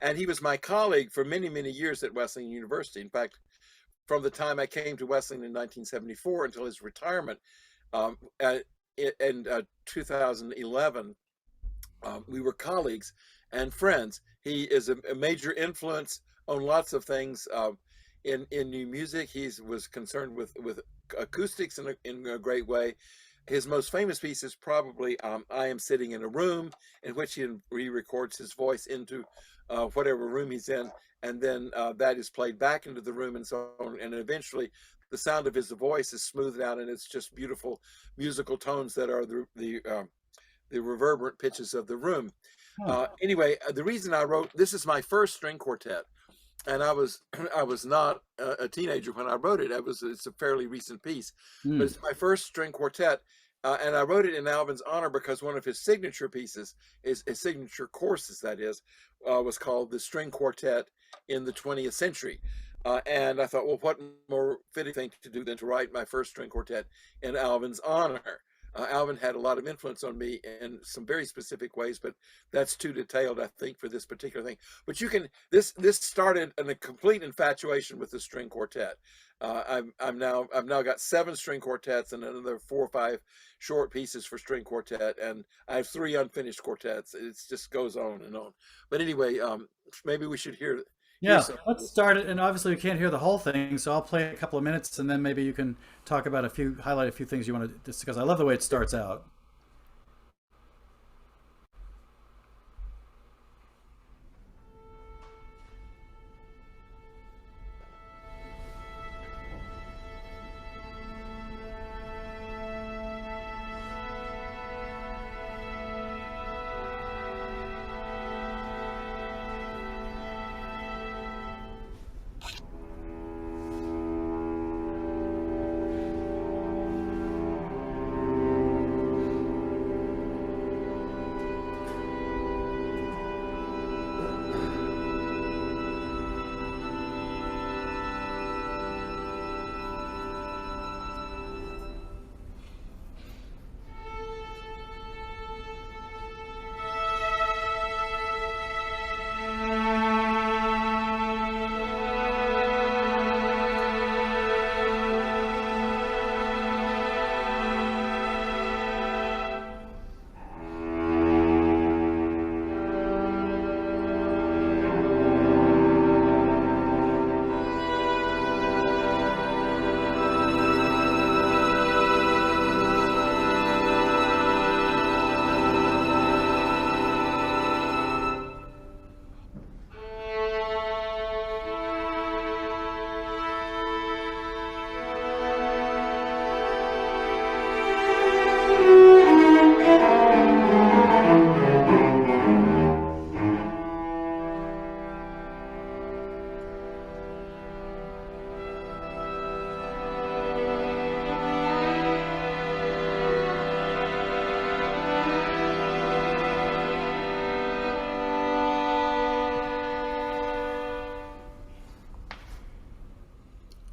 and he was my colleague for many, many years at Wesleyan University. In fact, from the time I came to Wesleyan in 1974 until his retirement in 2011, we were colleagues and friends. He is a major influence on lots of things in new music. He was concerned with acoustics in a great way. His most famous piece is probably I Am Sitting in a Room, in which he records his voice into whatever room he's in, and then that is played back into the room and so on, and eventually the sound of his voice is smoothed out, and it's just beautiful musical tones that are the reverberant pitches of the room. Anyway, the reason I wrote this is my first string quartet, and I was not a teenager when I wrote it. It's a fairly recent piece, but it's my first string quartet, and I wrote it in Alvin's honor because one of his signature pieces, his signature courses, that is, was called the String Quartet in the 20th Century. And I thought, well, what more fitting thing to do than to write my first string quartet in Alvin's honor? Alvin had a lot of influence on me in some very specific ways, but that's too detailed, I think, for this particular thing. But this started in a complete infatuation with the string quartet. I've now got 7 string quartets and another 4 or 5 short pieces for string quartet, and I have 3 unfinished quartets. It just goes on and on. But anyway, maybe we should hear. Yeah, let's start it. And obviously, we can't hear the whole thing, so I'll play a couple of minutes, and then maybe you can talk about highlight a few things you want to discuss. I love the way it starts out.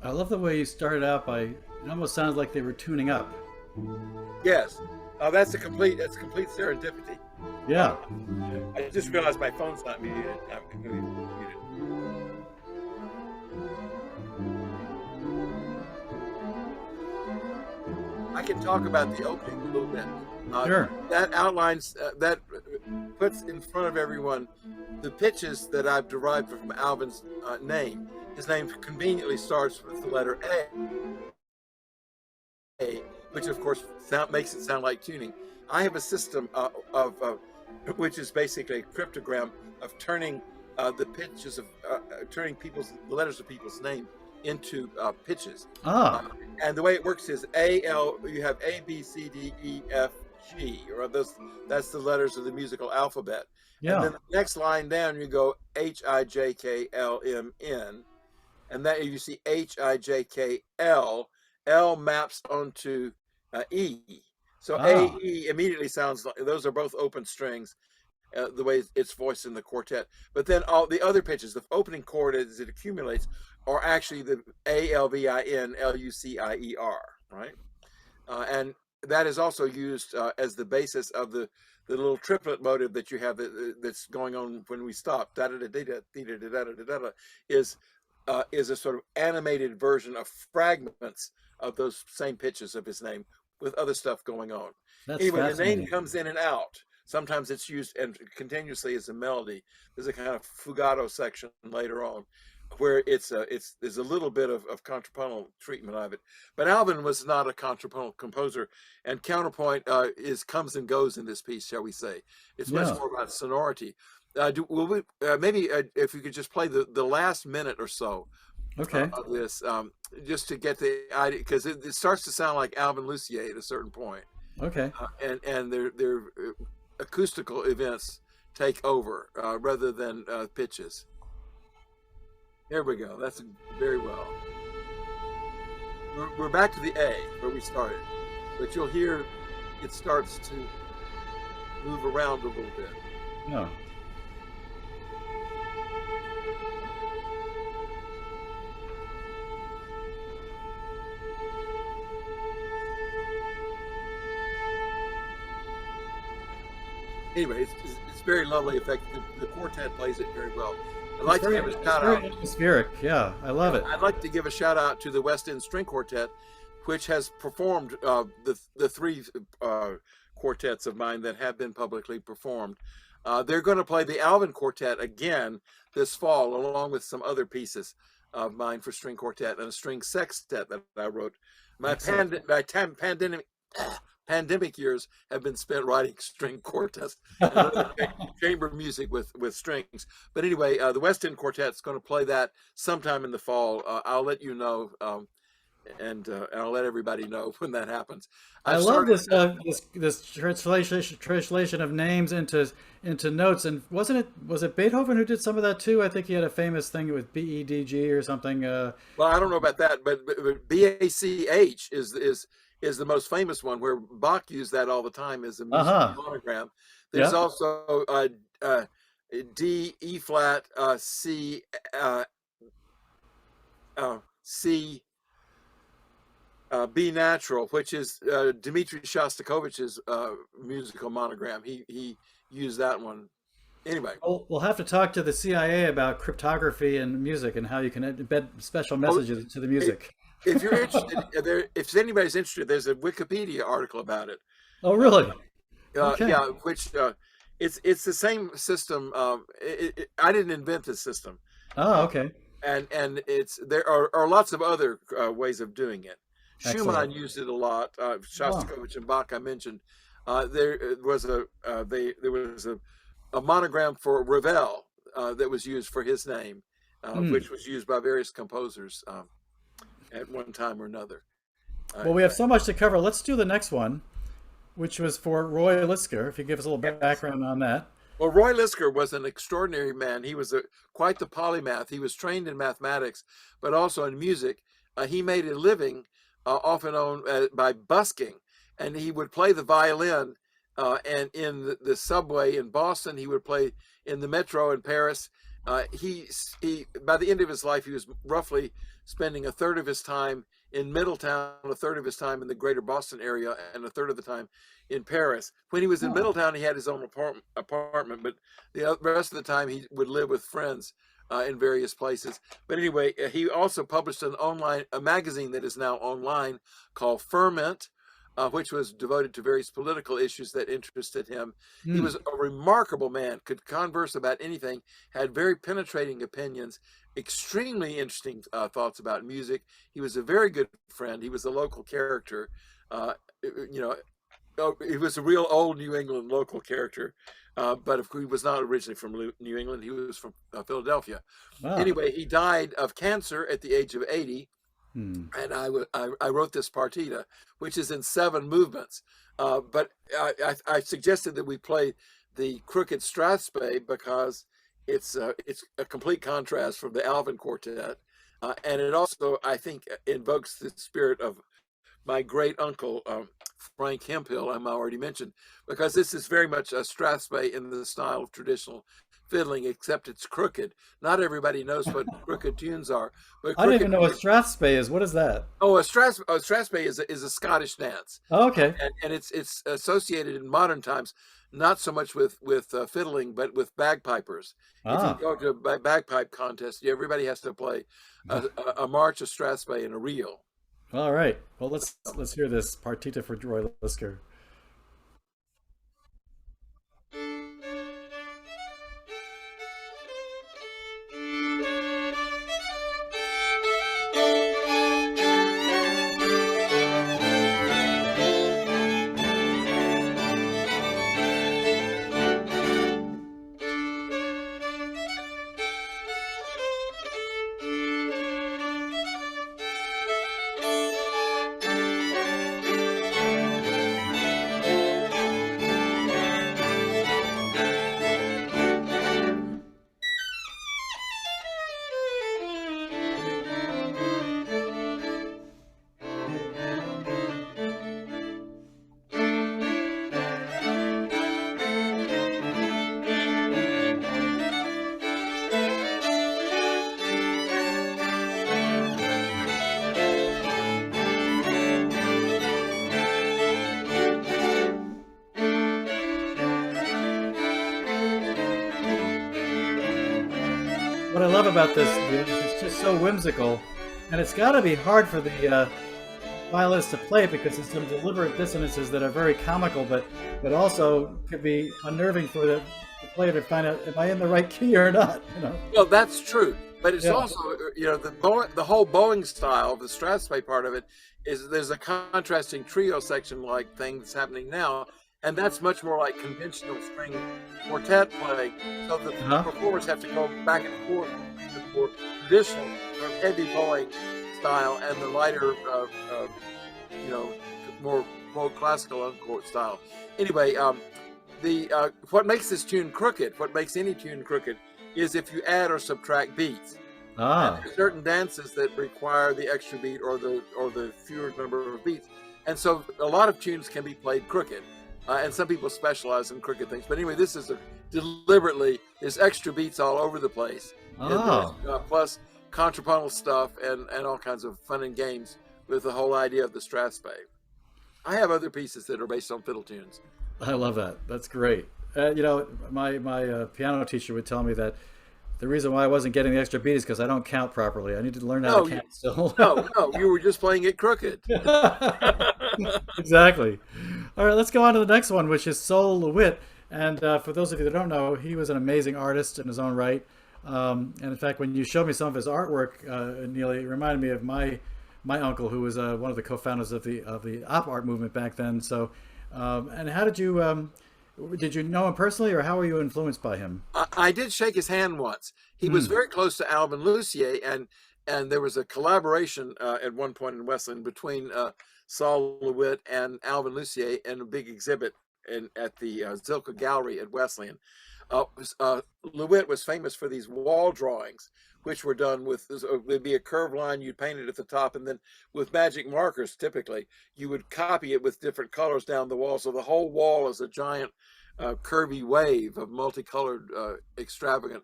I love the way you started out by, it almost sounds like they were tuning up. Yes, that's complete serendipity. Yeah. I just realized my phone's not muted. I'm gonna be muted. I can talk about the opening a little bit. Sure. That outlines, that puts in front of everyone the pitches that I've derived from Alvin's name. His name conveniently starts with the letter A, which of course makes it sound like tuning. I have a system which is basically a cryptogram of turning the pitches of turning the letters of people's name into pitches. And the way it works is you have A, B, C, D, E, F, G, or that's the letters of the musical alphabet. Yeah. And then the next line down, you go H, I, J, K, L, M, N. And that you see H, I, J, K, L. L maps onto E. So A, E immediately sounds like those are both open strings, the way it's voiced in the quartet. But then all the other pitches, the opening chord as it accumulates, are actually the A, L, V, I, N, L, U, C, I, E, R, right? And that is also used as the basis of the little triplet motive that you have that's going on when we stop. Da da da da da da da da da is a sort of animated version of fragments of those same pitches of his name with other stuff going on. That's anyway, the name comes in and out. Sometimes it's used and continuously as a melody. There's a kind of fugato section later on where there's a little bit of contrapuntal treatment of it. But Alvin was not a contrapuntal composer, and counterpoint comes and goes in this piece, shall we say. It's much more about sonority. Maybe if you could just play the last minute or so of this, just to get the idea, because it starts to sound like Alvin Lucier at a certain point. Okay. And their acoustical events take over rather than pitches. There we go. That's very well. We're back to the A where we started, but you'll hear it starts to move around a little bit. No. Anyway, it's very lovely effect. The quartet plays it very well. I'd like to give a shout out. Atmospheric, yeah, I love it. I'd like to give a shout out to the West End String Quartet, which has performed the three quartets of mine that have been publicly performed. They're going to play the Alvin Quartet again this fall, along with some other pieces of mine for string quartet and a string sextet that I wrote. My pandemic years have been spent writing string quartets and chamber music with strings. But anyway, the West End Quartet's going to play that sometime in the fall. I'll let you know, and I'll let everybody know when that happens. I love this translation of names into notes. And was it Beethoven who did some of that too? I think he had a famous thing with BEDG or something. Well, I don't know about that, but BACH is the most famous one, where Bach used that all the time as a musical monogram. There's also D, E flat, C, C, B natural, which is Dmitri Shostakovich's musical monogram. He used that one. Anyway, we'll have to talk to the CIA about cryptography and music and how you can embed special messages to the music. If you're interested, if anybody's interested, there's a Wikipedia article about it. Oh, really? Okay. Yeah, which it's the same system. I didn't invent this system. Oh, okay. And there are lots of other ways of doing it. Excellent. Schumann used it a lot. Shostakovich and Bach I mentioned. There was a monogram for Ravel that was used for his name, which was used by various composers at one time or another. Well, we have so much to cover. Let's do the next one, which was for Roy Lister. If you give us a little background on that. Well, Roy Lister was an extraordinary man. He was quite the polymath. He was trained in mathematics, but also in music. He made a living off and on by busking, and he would play the violin and in the subway in Boston. He would play in the metro in Paris, he by the end of his life, he was roughly spending a third of his time in Middletown, a third of his time in the greater Boston area, and a third of the time in Paris. When he was in Oh. Middletown, he had his own apartment, but the rest of the time he would live with friends in various places. But anyway, he also published a magazine that is now online called Ferment, which was devoted to various political issues that interested him. He was a remarkable man, could converse about anything, had very penetrating opinions, extremely interesting thoughts about music. He was a very good friend. He was a local character. You know, he was a real old New England local character, but he was not originally from New England. He was from Philadelphia. Wow. Anyway, he died of cancer at the age of 80. And I wrote this partita, which is in 7 movements. But I suggested that we play the crooked strathspey because it's a complete contrast from the Alvin Quartet, and it also, I think, invokes the spirit of my great uncle Frank Hemphill, I already mentioned, because this is very much a strathspey in the style of traditional fiddling, except it's crooked. Not everybody knows what crooked tunes are. But I don't even know what strathspey is. What is that? Oh, a strathspey is a Scottish dance. Oh, okay. And it's associated in modern times, not so much with fiddling, but with bagpipers. If you go to a bagpipe contest, everybody has to play a march, a strathspey, and a reel. All right. Well, let's hear this partita for Roy Lister. What I love about this is it's just so whimsical, and it's got to be hard for the violinist to play it because there's some deliberate dissonances that are very comical, but also could be unnerving for the player to find out, am I in the right key or not? You know. Well, that's true, but it's Yeah. also, the whole bowing style, the strathspey part of it, is there's a contrasting trio section like thing that's happening now, and that's much more like conventional string quartet playing. So the performers have to go back and forth between the more traditional, sort of heavy bowing style and the lighter, more classical encore style. Anyway, what makes this tune crooked, what makes any tune crooked, is if you add or subtract beats. And there are certain dances that require the extra beat or the fewer number of beats, and so a lot of tunes can be played crooked. And some people specialize in crooked things. But anyway, this is deliberately, there's extra beats all over the place. Plus contrapuntal stuff and all kinds of fun and games with the whole idea of the strathspey. I have other pieces that are based on fiddle tunes. I love that. That's great. My piano teacher would tell me that the reason why I wasn't getting the extra beat is because I don't count properly. I need to learn how to count still. No, you were just playing it crooked. Exactly. All right, let's go on to the next one, which is Sol LeWitt. And for those of you that don't know, he was an amazing artist in his own right. And in fact, when you showed me some of his artwork, Neely, it reminded me of my uncle, who was one of the co-founders of the op art movement back then. So, and how did you know him personally, or how were you influenced by him? I did shake his hand once. He was very close to Alvin Lucier, and there was a collaboration at one point in Wesleyan between Sol LeWitt and Alvin Lucier in a big exhibit at the Zilka Gallery at Wesleyan. LeWitt was famous for these wall drawings, which were done with, there'd be a curved line, you'd paint it at the top, and then with magic markers, typically, you would copy it with different colors down the wall. So the whole wall is a giant curvy wave of multicolored, extravagant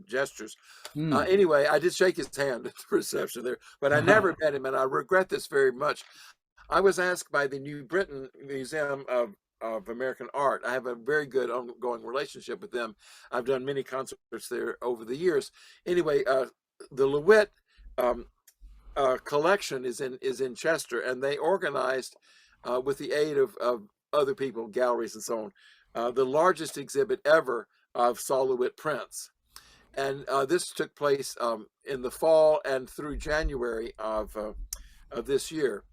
gestures. Hmm. Anyway, I did shake his hand at the reception there, but I never met him, and I regret this very much. I was asked by the New Britain Museum of American Art. I have a very good ongoing relationship with them. I've done many concerts there over the years. Anyway, the Lewitt collection is in Chester, and they organized, with the aid of other people, galleries and so on, the largest exhibit ever of Sol LeWitt prints. And this took place in the fall and through January of this year.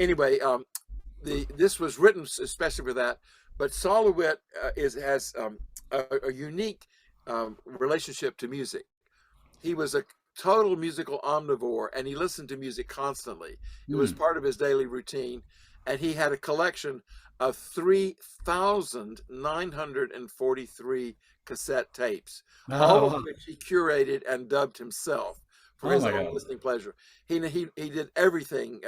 Anyway, this was written especially for that. But Sol LeWitt has a unique relationship to music. He was a total musical omnivore, and he listened to music constantly. It was part of his daily routine, and he had a collection of 3,943 cassette tapes, all of which he curated and dubbed himself for his own listening pleasure. He did everything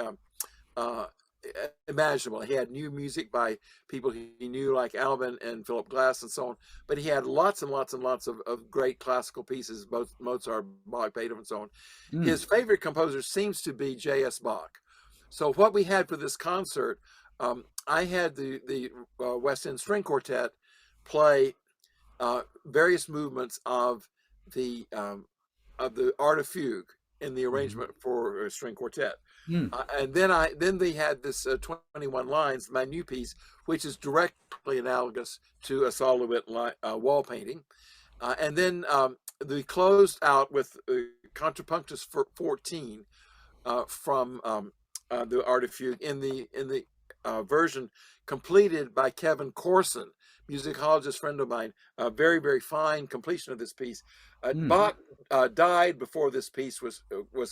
imaginable. He had new music by people he knew, like Alvin and Philip Glass and so on, but he had lots and lots and lots of great classical pieces, both Mozart, Bach, Beethoven, and so on. His favorite composer seems to be J.S. Bach. So what we had for this concert, I had the West End String Quartet play various movements of the Art of Fugue in the arrangement for a string quartet. And then they had this 21 lines, my new piece, which is directly analogous to a Sol LeWitt wall painting. And then they closed out with Contrapunctus 14 from the Art of Fugue in the version completed by Kevin Corson, musicologist friend of mine. A very, very fine completion of this piece. Bach died before this piece was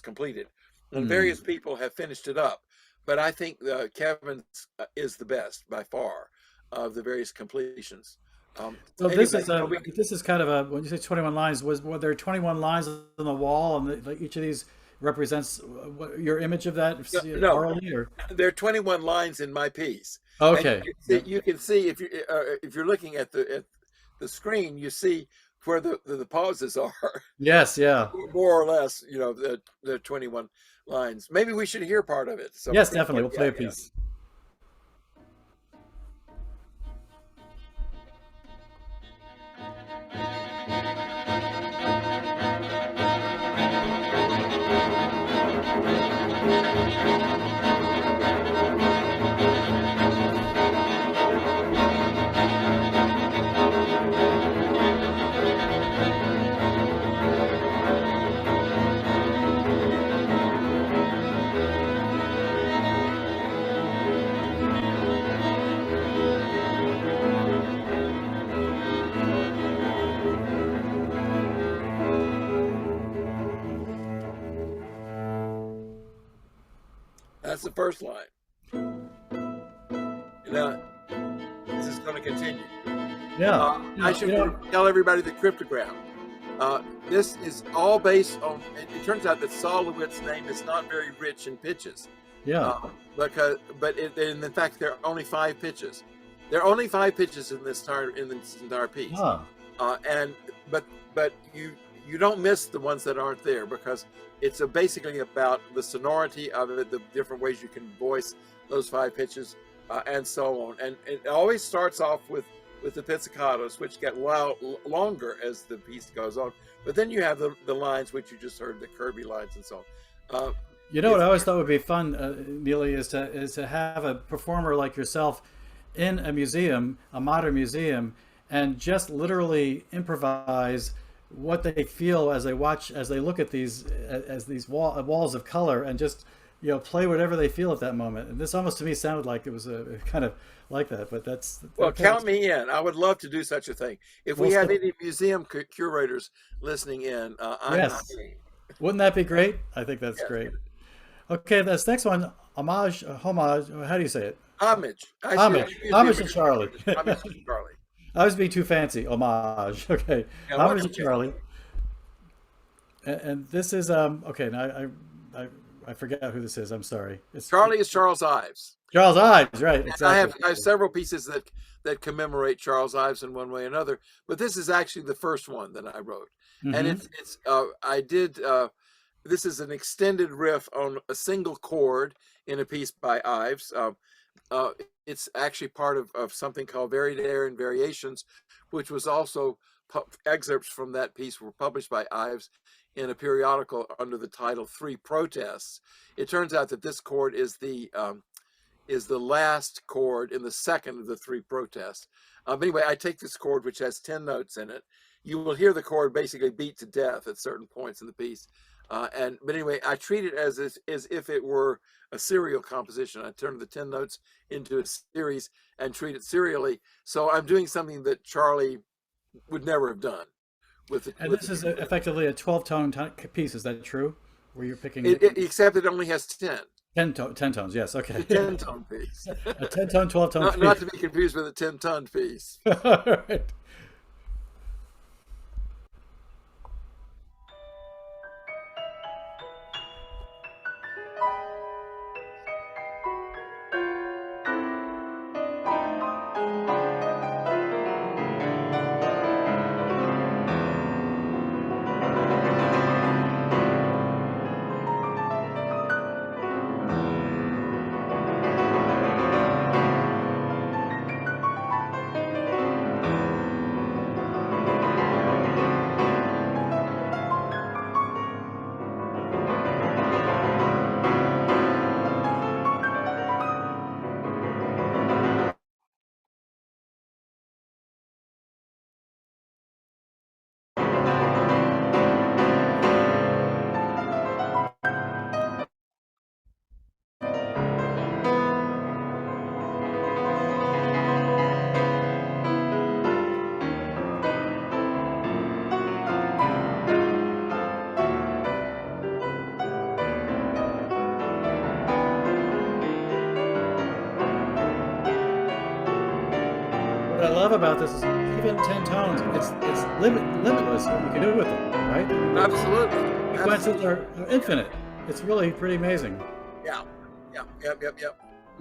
completed, and various people have finished it up, but I think Kevin's is the best by far of the various completions. So anyway, this is kind of a, when you say 21 lines, were there 21 lines on the wall, and like each of these represents your image of that orally, or there are 21 lines in my piece. Okay, you can see if you're looking at the screen, you see where the pauses are. Yes, yeah, more or less, the 21 lines. Maybe we should hear part of it. So yes, definitely, we'll play a piece. That's the first line. Now, this is going to continue. Yeah. I should tell everybody the cryptogram. This is all based on, it turns out that Sol LeWitt's name is not very rich in pitches. Yeah. In fact, there are only 5 pitches. There are only 5 pitches in this entire piece. Huh. But you don't miss the ones that aren't there, because it's basically about the sonority of it, the different ways you can voice those 5 pitches, and so on. And it always starts off with the pizzicatos, which get longer as the piece goes on. But then you have the lines which you just heard, the curvy lines and so on. What I always thought would be fun, Neely, is to have a performer like yourself in a museum, a modern museum, and just literally improvise what they feel as they look at these walls of color, and just play whatever they feel at that moment. And this almost to me sounded like it was a kind of like that, but that's count me in. I would love to do such a thing. If we have any museum curators listening in, wouldn't that be great? I think that's great. Okay, this next one, homage. How do you say it? Homage. Homage to Charlie. Homage to Charlie. I was being too fancy. Homage. Okay. Yeah, homage to Charlie. And this is okay. Now I forget who this is. I'm sorry. It's Charlie is Charles Ives. Charles Ives, right? And Exactly. I have several pieces that commemorate Charles Ives in one way or another, but this is actually the first one that I wrote, and Hmm. it's I did this is an extended riff on a single chord in a piece by Ives. Uh, it's actually part of something called Varied Air and Variations, which was also excerpts from that piece were published by Ives in a periodical under the title Three Protests. It turns out that this chord is the last chord in the second of the three protests. Anyway, I take this chord, which has 10 notes in it. You will hear the chord basically beat to death at certain points in the piece. But anyway, I treat it as if it were a serial composition. I turn the 10 notes into a series and treat it serially. So I'm doing something that Charlie would never have done with it. And this is effectively a 12-tone piece. Is that true? Where you're picking Except it only has 10. 10 tones. Yes. Okay. 10-tone piece. A 10-tone, 12-tone Not piece. to be confused with a 10-ton piece. All right. What I love about this is even 10 tones, it's limitless what you can do with it, right? Absolutely. Sequences are infinite. It's really pretty amazing. Yeah. Yep.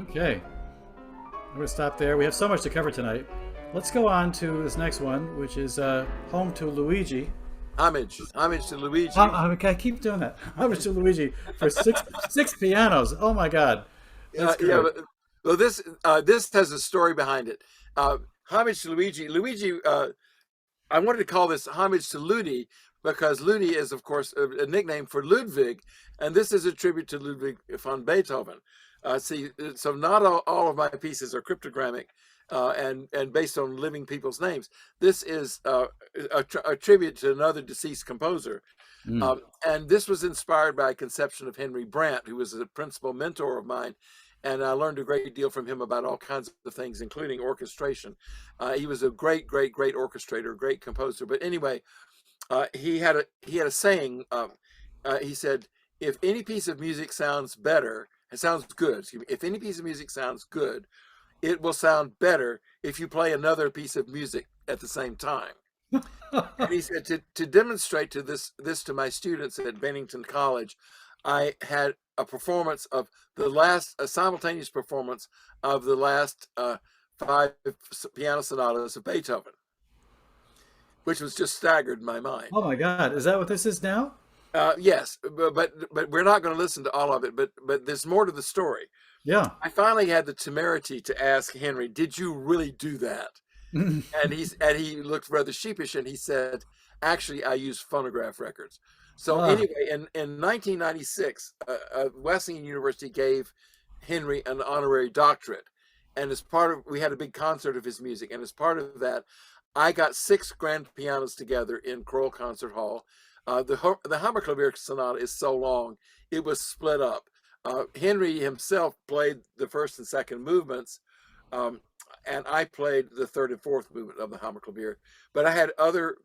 Okay, I'm going to stop there. We have so much to cover tonight. Let's go on to this next one, which is Home to Luigi. Homage to Luigi. I keep doing that. Homage to Luigi for six pianos. Oh my God. That's great. Well, this has a story behind it. Homage to Luigi. I wanted to call this Homage to Ludi because Ludi is, of course, a nickname for Ludwig, and this is a tribute to Ludwig von Beethoven. So not all of my pieces are cryptogrammic and based on living people's names. This is a tribute to another deceased composer. And this was inspired by a conception of Henry Brandt, who was a principal mentor of mine. And I learned a great deal from him about all kinds of things, including orchestration. He was a great orchestrator, great composer. But anyway, he had a saying. He said, "If any piece of music sounds better, it sounds good. Excuse me. If any piece of music sounds good, it will sound better if you play another piece of music at the same time." And he said to demonstrate this to my students at Bennington College, I had a performance of a simultaneous performance of the last 5 piano sonatas of Beethoven, which was just staggered in my mind. Oh my God. Is that what this is now? Yes, but we're not going to listen to all of it. But there's more to the story. Yeah. I finally had the temerity to ask Henry, "Did you really do that?" And he looked rather sheepish, and he said, "Actually, I use phonograph records." So anyway, in 1996, Wesleyan University gave Henry an honorary doctorate, and we had a big concert of his music, and as part of that, I got 6 grand pianos together in Choral Concert Hall. The Hammerklavier Sonata is so long, it was split up. Henry himself played the first and second movements, and I played the third and fourth movement of the Hammerklavier. But I had other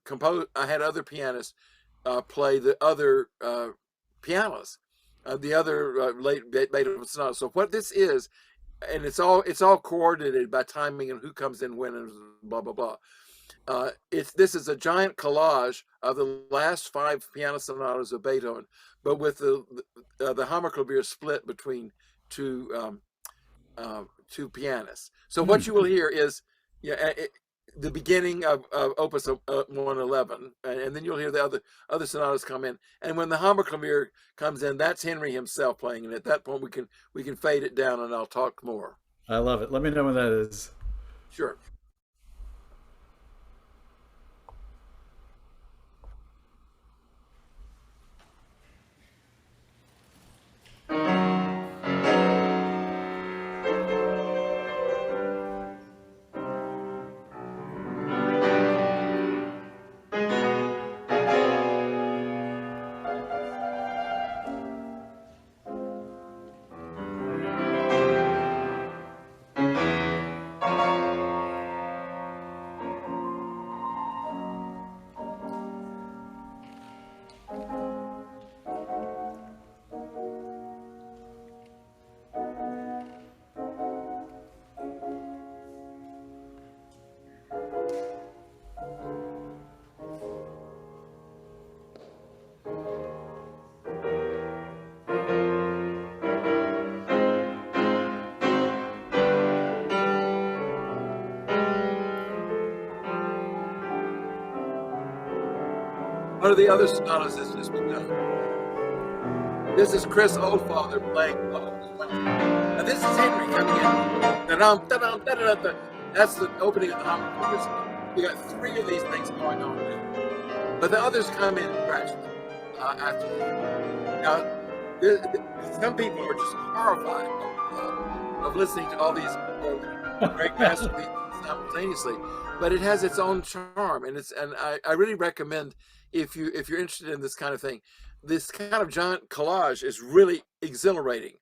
pianists play the other pianos, the other late Beethoven sonatas. So what this is, and it's all coordinated by timing and who comes in when and blah blah blah. This is a giant collage of the last 5 piano sonatas of Beethoven, but with the Hammerklavier split between two two pianists. So what you will hear is the beginning of Opus 111, and then you'll hear the other sonatas come in. And when the Hammerklavier comes in, that's Henry himself playing. And at that point, we can fade it down, and I'll talk more. I love it. Let me know when that is. Sure. One of the other sonatas has just been done. This is Chris Oldfather playing. Now this is Henry coming in. That's the opening of the Hammerklavier. We got 3 of these things going on now, but the others come in gradually after. Now, some people are just horrified of listening to all these great masterpieces simultaneously, but it has its own charm, and I really recommend, if you're interested in this kind of thing, this kind of giant collage is really exhilarating,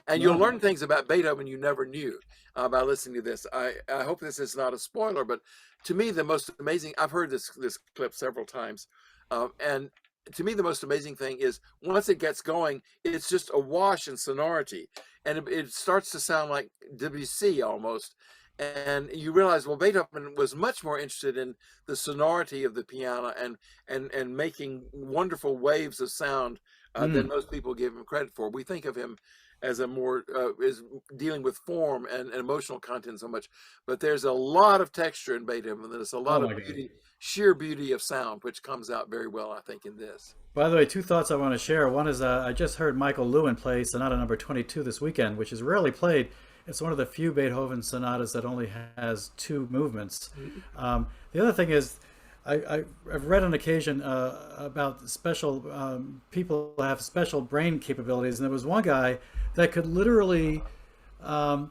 and you'll learn things about Beethoven you never knew by listening to this. I hope this is not a spoiler, but to me the most amazing, I've heard this clip several times, and to me the most amazing thing is once it gets going, it's just a wash in sonority, and it starts to sound like Debussy almost. And you realize, well, Beethoven was much more interested in the sonority of the piano and making wonderful waves of sound than most people give him credit for. We think of him as a more is dealing with form and emotional content so much, but there's a lot of texture in Beethoven. There's a lot of beauty, sheer beauty of sound, which comes out very well, I think, in this. By the way, 2 thoughts I want to share. One is I just heard Michael Lewin play Sonata number 22 this weekend, which is rarely played. It's one of the few Beethoven sonatas that only has 2 movements. The other thing is, I've read on occasion about special people who have special brain capabilities, and there was one guy that could literally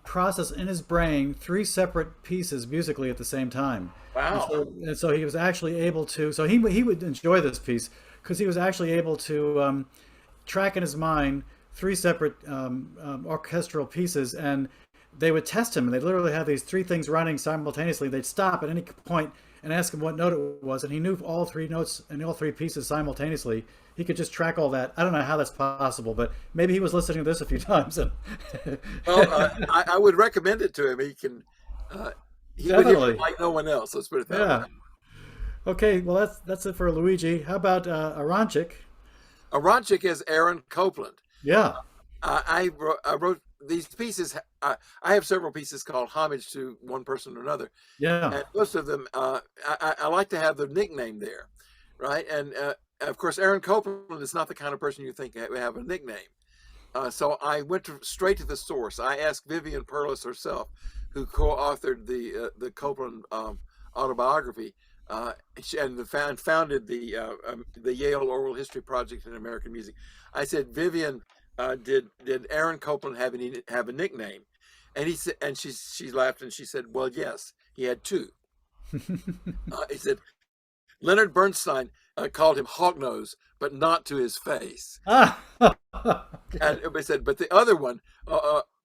process in his brain 3 separate pieces musically at the same time. Wow! And so he was actually able to. So he would enjoy this piece because he was actually able to track in his mind 3 separate orchestral pieces, and they would test him, and they literally have these 3 things running simultaneously. They'd stop at any point and ask him what note it was, and he knew all 3 notes and all 3 pieces simultaneously. He could just track all that. I don't know how that's possible, but maybe he was listening to this a few times. And well, I would recommend it to him. He can, he would hear it like no one else. Let's put it that way. Okay, well that's it for Luigi. How about Aranchik? Aranchik is Aaron Copland. Yeah. I wrote these pieces. I have several pieces called Homage to One Person or Another. Yeah. And most of them, I like to have the nickname there, right? And of course, Aaron Copland is not the kind of person you think would have a nickname. So I went straight to the source. I asked Vivian Perlis herself, who co-authored the Copland autobiography, and founded the Yale Oral History Project in American Music. I said, Vivian, did Aaron Copland have a nickname? And he said, and she laughed and she said, well, yes, he had 2. He said, Leonard Bernstein called him Hawknose, but not to his face. And I said, but the other one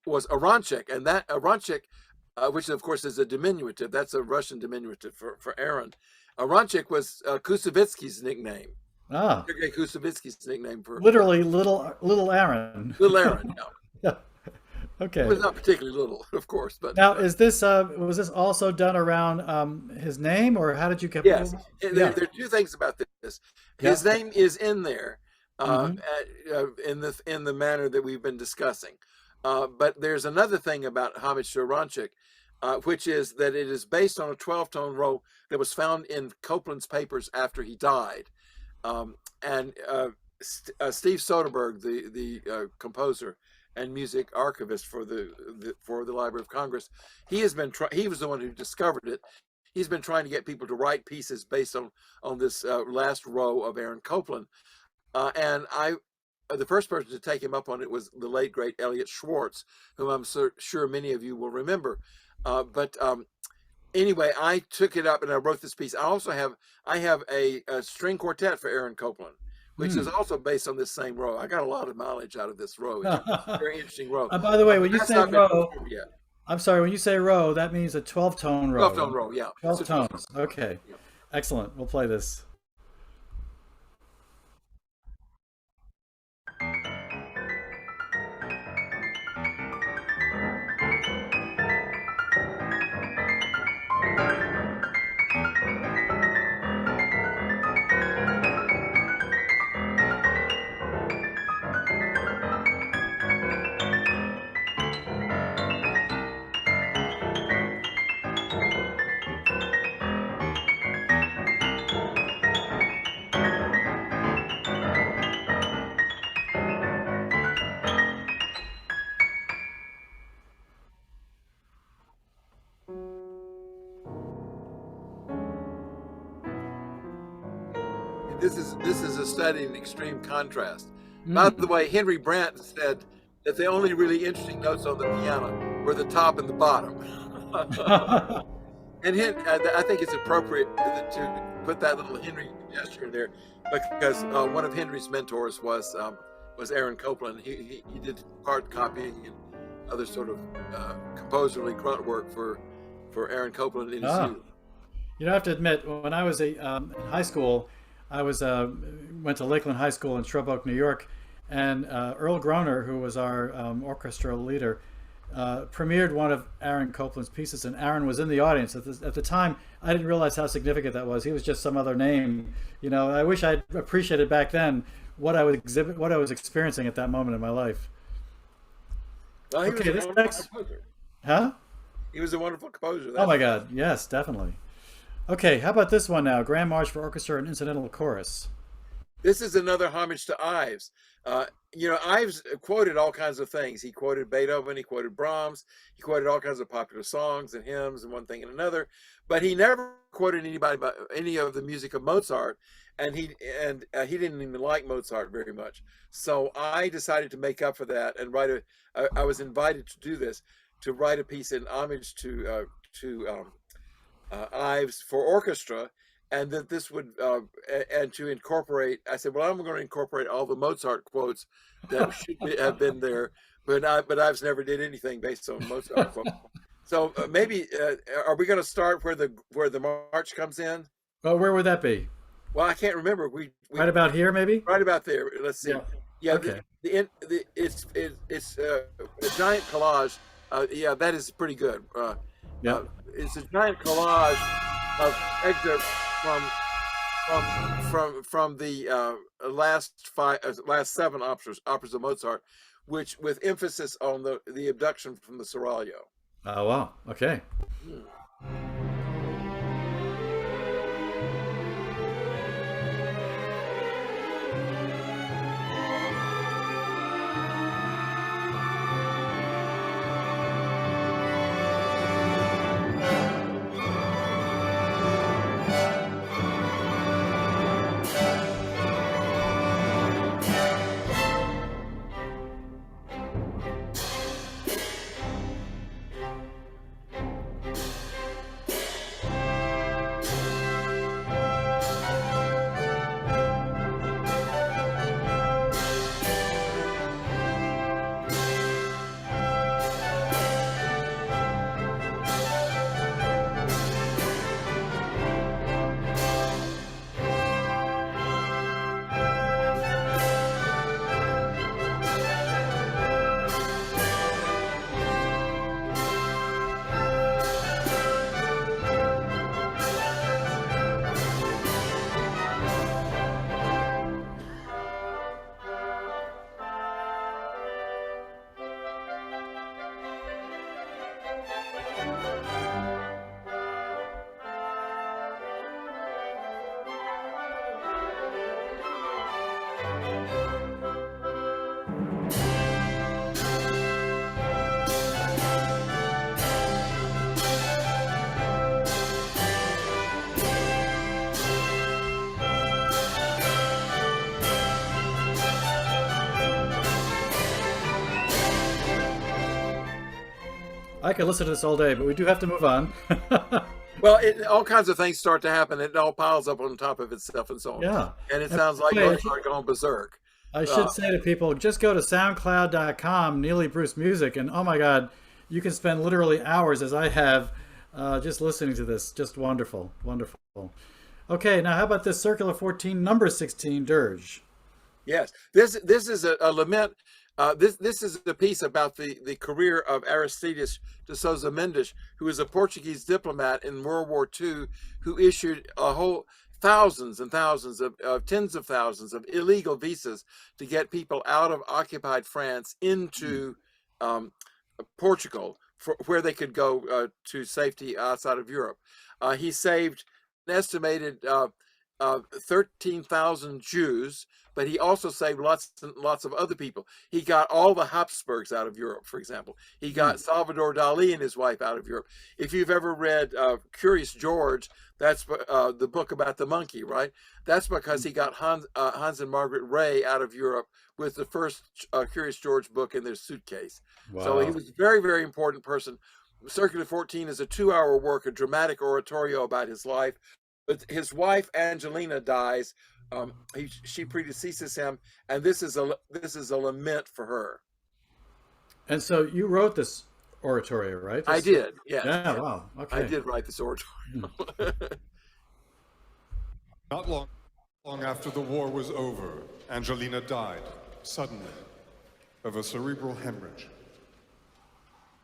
was Aranchik, and that Aranchik, which of course is a diminutive. That's a Russian diminutive for Aaron. Aranchik was Kusevitsky's nickname. Sergei Kusevitsky's nickname for literally little Aaron. Little Aaron. Yeah. It Okay. was not particularly little, of course, but Now, is this was this also done around his name, or how did you get? yes, Yeah. there are two things about this. Yeah. His name is in there Hmm. in the manner that we've been discussing. But there's another thing about Homage to Aronchik, which is that it is based on a 12-tone row that was found in Copland's papers after he died. And Steve Soderbergh, the composer and music archivist for the Library of Congress, he was the one who discovered it. He's been trying to get people to write pieces based on this last row of Aaron Copland, and the first person to take him up on it was the late great Elliot Schwartz, whom I'm sure many of you will remember. But anyway, I took it up and I wrote this piece. I have a string quartet for Aaron Copland, which is also based on this same row. I got a lot of mileage out of this row. It's a very interesting row. By the way, when you That's say not been row, performed yet. I'm sorry, when you say row, that means a 12-tone row. 12-tone row, yeah. 12 It's a 12-tone tones. row. Okay. Yeah. Excellent. We'll play this. This is a study in extreme contrast. By Mm. the way, Henry Brandt said that the only really interesting notes on the piano were the top and the bottom. And I think it's appropriate to put that little Henry gesture in there because one of Henry's mentors was Aaron Copland. He did part copying and other sort of composerly grunt work for Aaron Copland in his youth. You know, I have to admit, when I was in high school, I went to Lakeland High School in Shrub Oak, New York, and Earl Groner, who was our orchestral leader, premiered one of Aaron Copland's pieces, and Aaron was in the audience. At the time, I didn't realize how significant that was. He was just some other name. You know, I wish I'd appreciated back then what I was experiencing at that moment in my life. Well, he Okay, was this a wonderful next, composer. huh? He was a wonderful composer. Oh my God, yes, definitely. Okay, how about this one now? Grand March for Orchestra and Incidental Chorus. This is another homage to Ives. Ives quoted all kinds of things. He quoted Beethoven, he quoted Brahms, he quoted all kinds of popular songs and hymns and one thing and another, but he never quoted anybody about any of the music of Mozart, and he didn't even like Mozart very much. So I decided to make up for that and I was invited to do this, to write a piece in homage to Ives for orchestra, and that this would and to incorporate. I said, well, I'm going to incorporate all the Mozart quotes that have been there, but Ives never did anything based on Mozart quotes. So maybe are we going to start where the march comes in? Well, where would that be? Well, I can't remember. We Right about here, maybe? right about there. Let's see. Yeah. Yeah, Okay. it's a giant collage. Yeah, that is pretty good. Yeah. It's a giant collage of excerpts from the last seven operas of Mozart, which with emphasis on the abduction from the seraglio. Oh, wow. Okay. I could listen to this all day, but we do have to move on. Well, all kinds of things start to happen. It all piles up on top of itself and so on. Yeah. And it And sounds like by the way, you start going berserk. I should say to people, just go to soundcloud.com, Neely Bruce Music, and oh my God, you can spend literally hours, as I have, just listening to this. Just wonderful, wonderful. Okay, now how about this Circular 14, number 16, Dirge? Yes, this is a lament. This is a piece about the career of Aristides de Sousa Mendes, who was a Portuguese diplomat in World War II, who issued a whole thousands and thousands of tens of thousands of illegal visas to get people out of occupied France into Portugal, where they could go to safety outside of Europe. He saved an estimated 13,000 Jews, but he also saved lots and lots of other people. He got all the Habsburgs out of Europe, for example. He got Salvador Dali and his wife out of Europe. If you've ever read Curious George, that's the book about the monkey, right? That's because he got Hans and Margaret Ray out of Europe with the first Curious George book in their suitcase. Wow. So he was a very, very important person. Circular 14 is a 2-hour work, a dramatic oratorio about his life. But his wife Angelina dies. She predeceases him, and this is a lament for her. And so you wrote this oratorio, right? I did. Yes. Yeah. Wow. Okay. I did write this oratorio. Not long after the war was over, Angelina died suddenly of a cerebral hemorrhage.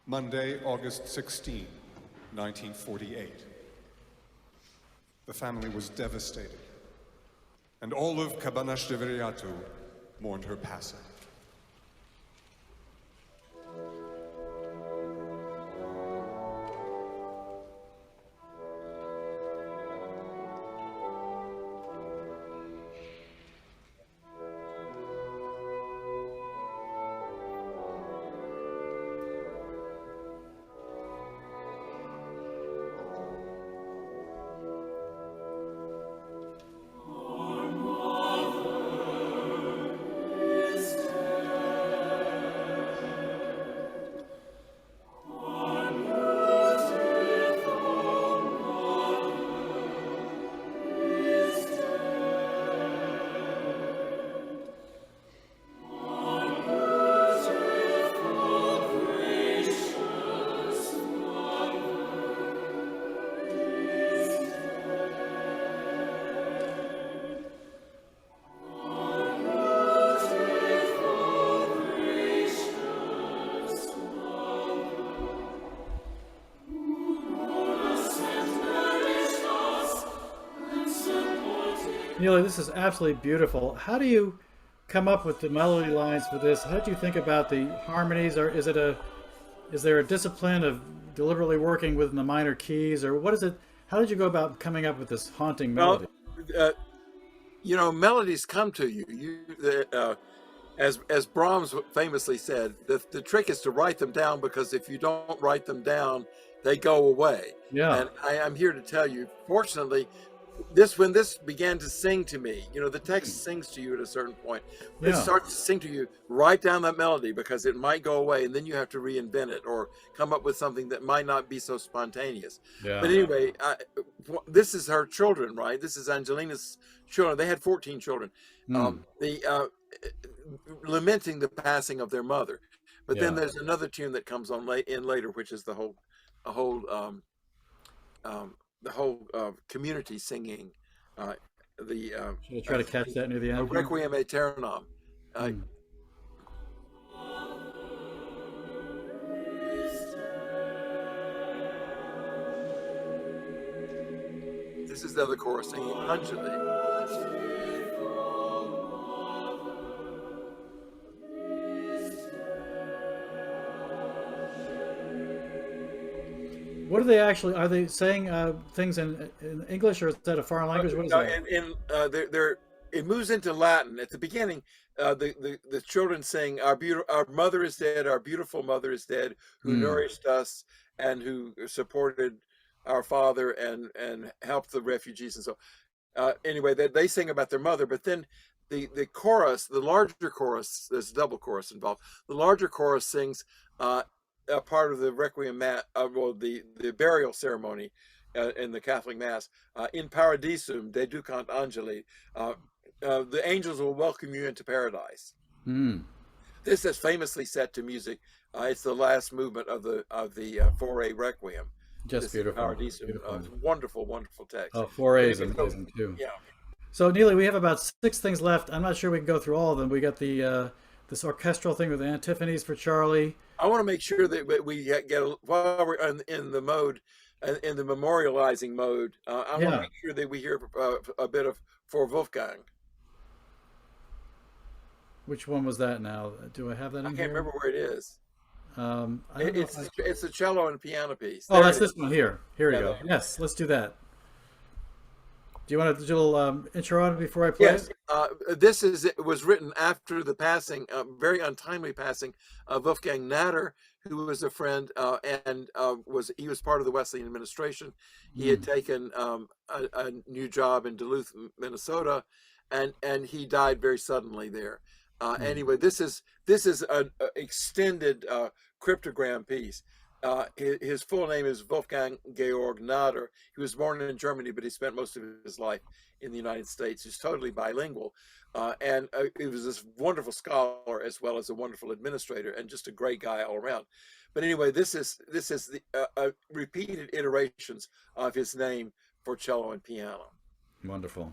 Monday, August 16, 1948. The family was devastated, and all of Cabanas de Viriato mourned her passing. Neely, this is absolutely beautiful. How do you come up with the melody lines for this? How did you think about the harmonies? Or is there a discipline of deliberately working within the minor keys, or what is it? How did you go about coming up with this haunting melody? Well, melodies come to you. As Brahms famously said, the trick is to write them down, because if you don't write them down, they go away. Yeah. And I'm here to tell you, fortunately, when this began to sing to me, the text sings to you at a certain point. When it starts to sing to you, write down that melody, because it might go away, and then you have to reinvent it or come up with something that might not be so spontaneous. Yeah. But anyway, this is her children, right? This is Angelina's children. They had 14 children. Lamenting the passing of their mother. But then there's another tune that comes on in later, which is the whole community singing. Should I try to catch that near the end? Requiem Aeternam. This is the other chorus singing Anjali. What are they actually? Are they saying things in English, or is that a foreign language? What is that? It moves into Latin at the beginning. The children sing, our mother is dead, our beautiful mother is dead, who nourished us and who supported our father and helped the refugees and so. Anyway, they sing about their mother, but then the chorus, the larger chorus, there's a double chorus involved. The larger chorus sings, a part of the requiem mass, well, the burial ceremony in the Catholic Mass. In Paradisum, they do cant Angeli. The angels will welcome you into paradise. Mm, This is famously set to music. It's the last movement of the Foray Requiem. just This is beautiful. Paradisum. Beautiful. Wonderful, wonderful text. Oh, 4A But is anyway, so, amazing too. yeah. So Neely, we have about 6 things left. I'm not sure we can go through all of them. We got the this orchestral thing with the antiphonies for Charlie. I want to make sure that we get while we're in the mode, in the memorializing mode. I want to Yeah. make sure that we hear a bit of For Wolfgang. Which one was that now? Do I have that I in can't here? remember where it is. I don't know if It's a cello and piano piece. Oh, There that's it is. this one here. Here we Yeah, go. there. Yes, let's do that. Do you want to do a little intro on it before I play Yes, it? it was written after the passing, very untimely passing of Wolfgang Natter, who was a friend and he was part of the Wesleyan administration. He had taken a new job in Duluth, Minnesota, and he died very suddenly there. Anyway, this is an extended cryptogram piece. His full name is Wolfgang Georg Nader. He was born in Germany, but he spent most of his life in the United States. He's totally bilingual, and he was this wonderful scholar as well as a wonderful administrator, and just a great guy all around. But anyway, this is the repeated iterations of his name for cello and piano. Wonderful.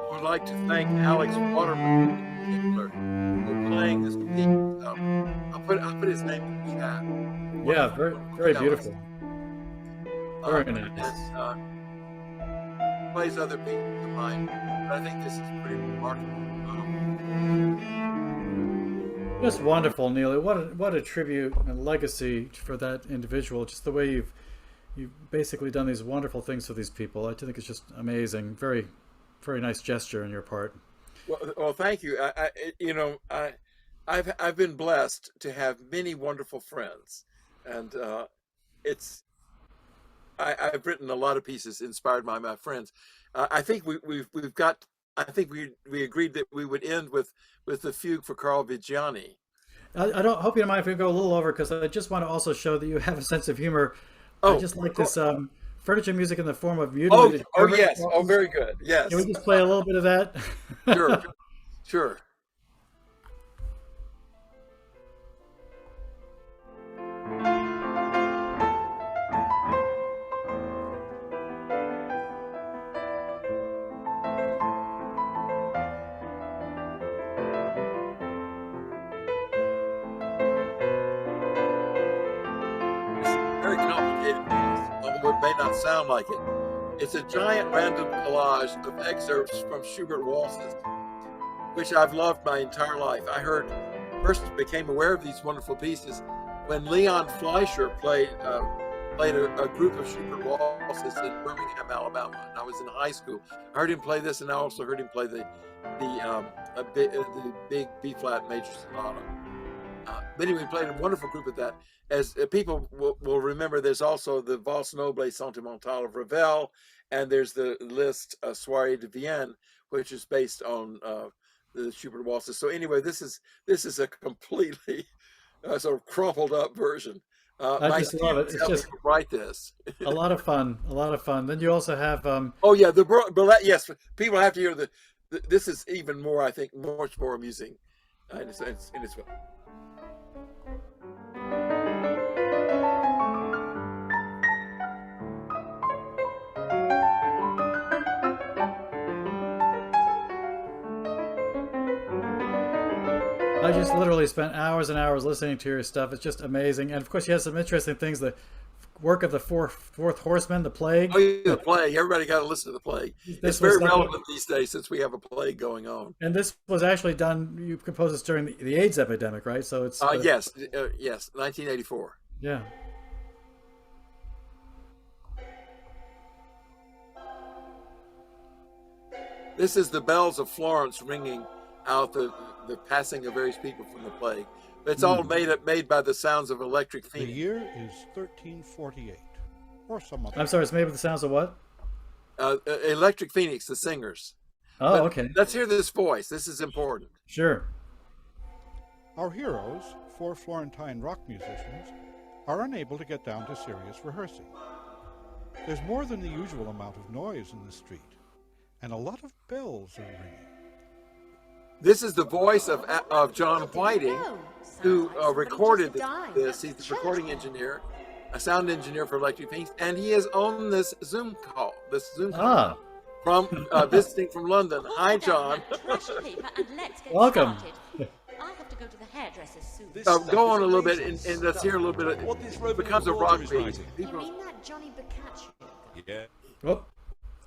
I would like to thank Alex Waterman in particular for playing this piece. I'll put his name in the chat. Yeah, Wonderful, very, wonderful very cellist. beautiful. Very And nice. plays other pieces of mine, but I think this is pretty remarkable. Just wonderful, Neely. What a tribute and legacy for that individual. Just the way you've basically done these wonderful things for these people. I think it's just amazing. Very, very nice gesture on your part. Well, thank you. I've been blessed to have many wonderful friends, and I've written a lot of pieces inspired by my friends. I think we've got. I think we agreed that we would end with the fugue for Carl Vigiani. I don't hope you don't mind if we go a little over because I just want to also show that you have a sense of humor. I just like this furniture music in the form of mutilated. Oh yes. Oh, very good. Yes. Can we just play a little bit of that? Sure. Sure. Very complicated piece, although it may not sound like it. It's a giant random collage of excerpts from Schubert waltzes, which I've loved my entire life. I first became aware of these wonderful pieces when Leon Fleischer played played a group of Schubert waltzes in Birmingham, Alabama. And I was in high school. I heard him play this, and I also heard him play the big B flat major sonata. But anyway, we played a wonderful group of that. As people will remember, there's also the Valse Noble Sentimentale of Ravel, and there's the Liszt Soirée de Vienne, which is based on the Schubert waltzes. So anyway, this is a completely sort of crumpled up version. I just love it. It's just write this. a lot of fun. A lot of fun. Then you also have Oh yeah, the ballet. Yes, people have to hear the. This is even more, I think, much more amusing. In its way. I just literally spent hours and hours listening to your stuff. It's just amazing. And of course, you have some interesting things. The work of the fourth horseman, the plague. Oh yeah, the plague. Everybody got to listen to the plague. It's very relevant these days since we have a plague going on. And this was actually done. You composed this during the AIDS epidemic, right? So it's yes, 1984. Yeah. This is the bells of Florence ringing out the passing of various people from the plague. It's all made by the sounds of electric phoenix. The year is 1348, or some other. I'm sorry, it's made with the sounds of what? Electric Phoenix, the singers. Oh, But okay. let's hear this voice. This is important. Sure. Our heroes, 4 Florentine rock musicians, are unable to get down to serious rehearsing. There's more than the usual amount of noise in the street, and a lot of bells are ringing. This is the voice of John Whiting, who recorded this. He's the recording engineer, a sound engineer for Electric Phoenix, and he is on this Zoom call. From visiting from London. Hi, John. Welcome. I have to go to the hairdresser's soon. Go on a little bit and let's hear a little bit. It becomes a rock beat. You mean that Johnny Boccaccio? Yeah. Oh,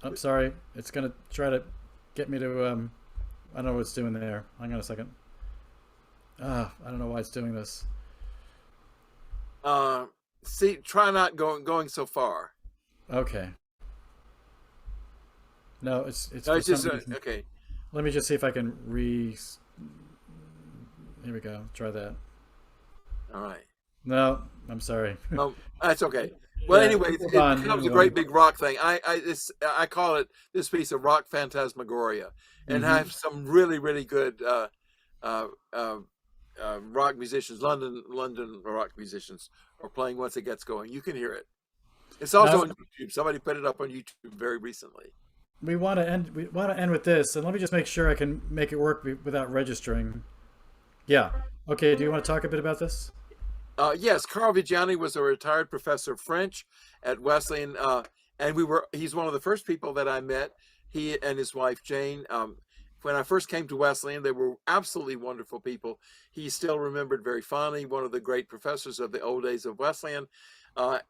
I'm sorry. It's gonna try to get me to I don't know what it's doing there. Hang on a second. I don't know why it's doing this. See, try not going so far. Okay. No, it's No, for it's just some reason. okay. Let me just see if I can Here we go. Try that. All right. No, I'm sorry. Oh, that's okay. Well, Yeah, anyway, it move on, becomes a move great on. big rock thing. I call it this piece of rock phantasmagoria, and I have some really good rock musicians, London rock musicians, are playing once it gets going. You can hear it. It's also on YouTube. Somebody put it up on YouTube very recently. We want to end with this, and let me just make sure I can make it work without registering. Yeah. Okay. Do you want to talk a bit about this? Yes, Carl Vigiani was a retired professor of French at Wesleyan, and he's one of the first people that I met. He and his wife Jane. When I first came to Wesleyan, they were absolutely wonderful people. He still remembered very fondly, one of the great professors of the old days of Wesleyan.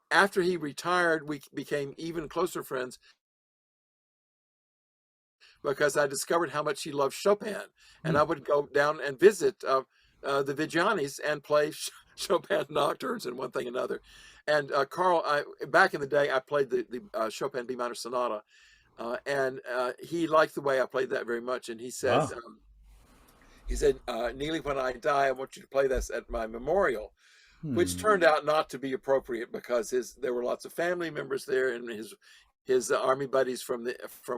After he retired, we became even closer friends because I discovered how much he loved Chopin, and I would go down and visit the Vigianis and play Chopin nocturnes and one thing another. And Carl, back in the day, I played the Chopin B minor sonata, and he liked the way I played that very much. And he says, he said, Neely, when I die, I want you to play this at my memorial, which turned out not to be appropriate because there were lots of family members there, and his army buddies from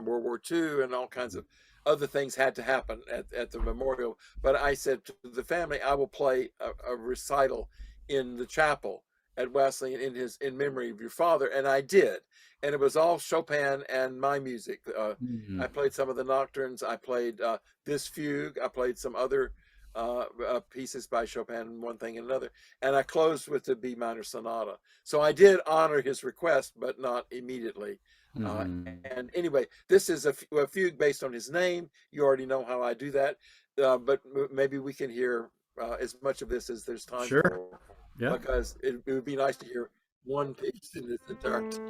World War II and all kinds of other things had to happen at the memorial. But I said to the family, I will play a recital in the chapel at Wesleyan in memory of your father. And I did. And it was all Chopin and my music. I played some of the nocturnes. I played this fugue. I played some other pieces by Chopin, one thing and another. And I closed with the B minor sonata. So I did honor his request, but not immediately. And anyway, this is a fugue based on his name. You already know how I do that, but maybe we can hear as much of this as there's time for. Yeah. Because it would be nice to hear one piece in its entirety.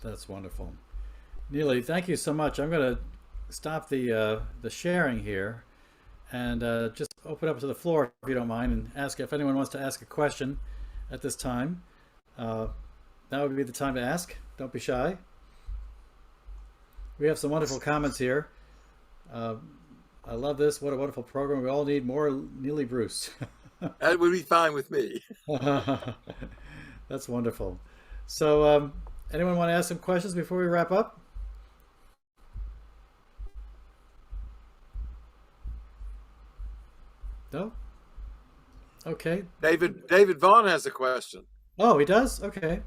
That's wonderful. Neely, thank you so much. I'm going to stop the sharing here and just open up to the floor if you don't mind, and ask if anyone wants to ask a question at this time. That would be the time to ask. Don't be shy. We have some wonderful comments here. I love this. What a wonderful program. We all need more Neely Bruce. That would be fine with me. That's wonderful. So, anyone want to ask some questions before we wrap up? No? Okay. David Vaughn has a question. Oh, he does? Okay.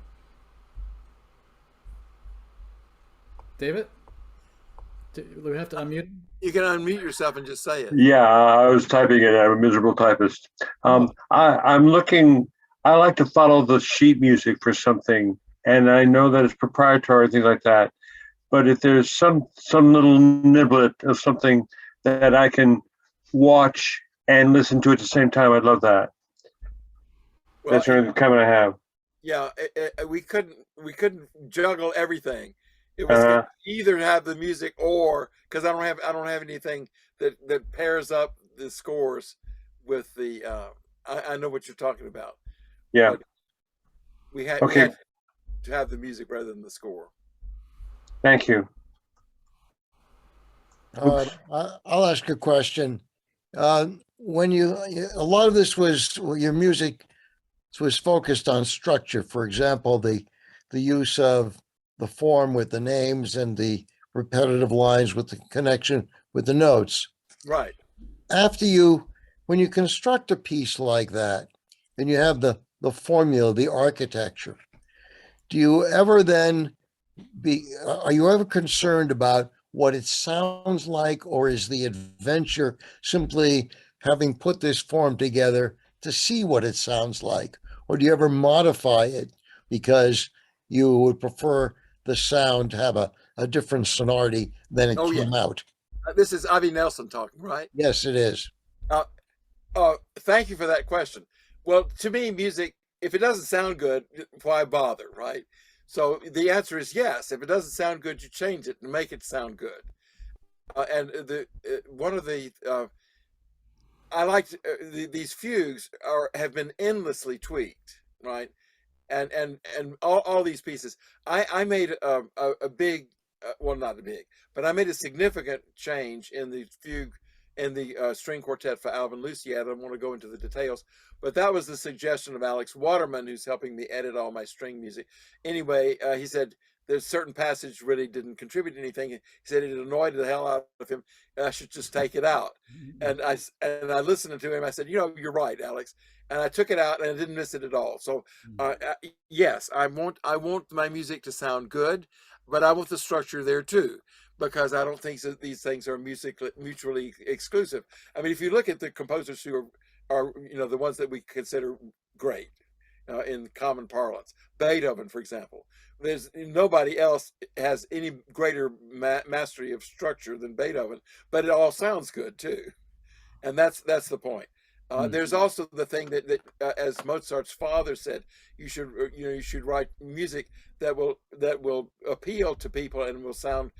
David? Do we have to unmute him? You can unmute yourself and just say it. Yeah, I was typing it. I'm a miserable typist. I'm looking. I like to follow the sheet music for something, and I know that it's proprietary and things like that. But if there's some little niblet of something that I can watch and listen to at the same time, I'd love that. Well, That's the only comment I have. Yeah, we couldn't juggle everything. It was either have the music or, because I don't have anything that pairs up the scores with the. I know what you're talking about. Yeah. But we had to have the music rather than the score. Thank you. I'll ask a question. When a lot of this was your music was focused on structure. For example, the use of the form with the names and the repetitive lines with the connection with the notes. Right. When you construct a piece like that, and you have the formula, the architecture, do you ever then are you ever concerned about what it sounds like, or is the adventure simply having put this form together to see what it sounds like? Or do you ever modify it because you would prefer the sound to have a different sonority than it came out? This is Avi Nelson talking, right? Yes, it is. Thank you for that question. Well, to me, music, if it doesn't sound good, why bother, right? So the answer is yes. If it doesn't sound good, you change it and make it sound good. I like these fugues have been endlessly tweaked, right? And all these pieces. I made a big, well, not a big, but I made a significant change in the fugue in the string quartet for Alvin Lucier. I don't want to go into the details, but that was the suggestion of Alex Waterman, who's helping me edit all my string music. Anyway, he said there's certain passage really didn't contribute anything. He said it annoyed the hell out of him. I should just take it out. And I listened to him. I said, you're right, Alex. And I took it out and I didn't miss it at all. So yes, I want my music to sound good, but I want the structure there too, because I don't think that these things are mutually exclusive. I mean, if you look at the composers who are the ones that we consider great in common parlance, Beethoven, for example, there's nobody else has any greater mastery of structure than Beethoven, but it all sounds good too, and that's the point. There's also the thing that as Mozart's father said, you should write music that will appeal to people and will sound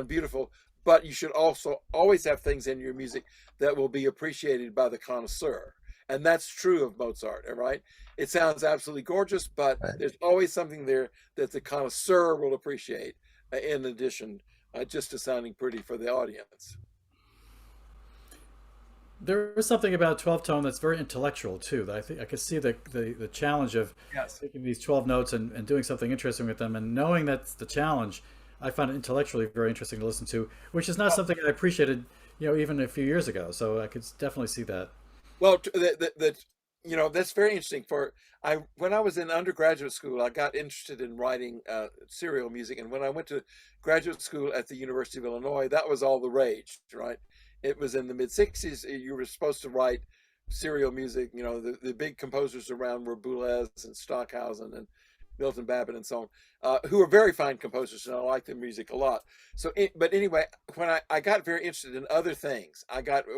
beautiful, but you should also always have things in your music that will be appreciated by the connoisseur. And that's true of Mozart, right? It sounds absolutely gorgeous, but there's always something there that the connoisseur will appreciate, in addition just to sounding pretty for the audience. There is something about 12 tone that's very intellectual too. That I think I could see the challenge of taking these 12 notes and doing something interesting with them, and knowing that's the challenge. I found it intellectually very interesting to listen to, which is not something I appreciated, even a few years ago. So I could definitely see that. Well, that's very interesting. When I was in undergraduate school, I got interested in writing serial music, and when I went to graduate school at the University of Illinois, that was all the rage, right? It was in the mid-60s. You were supposed to write serial music. The big composers around were Boulez and Stockhausen and Milton Babbitt and so on, who are very fine composers, and I like their music a lot. So, but anyway, when I got very interested in other things,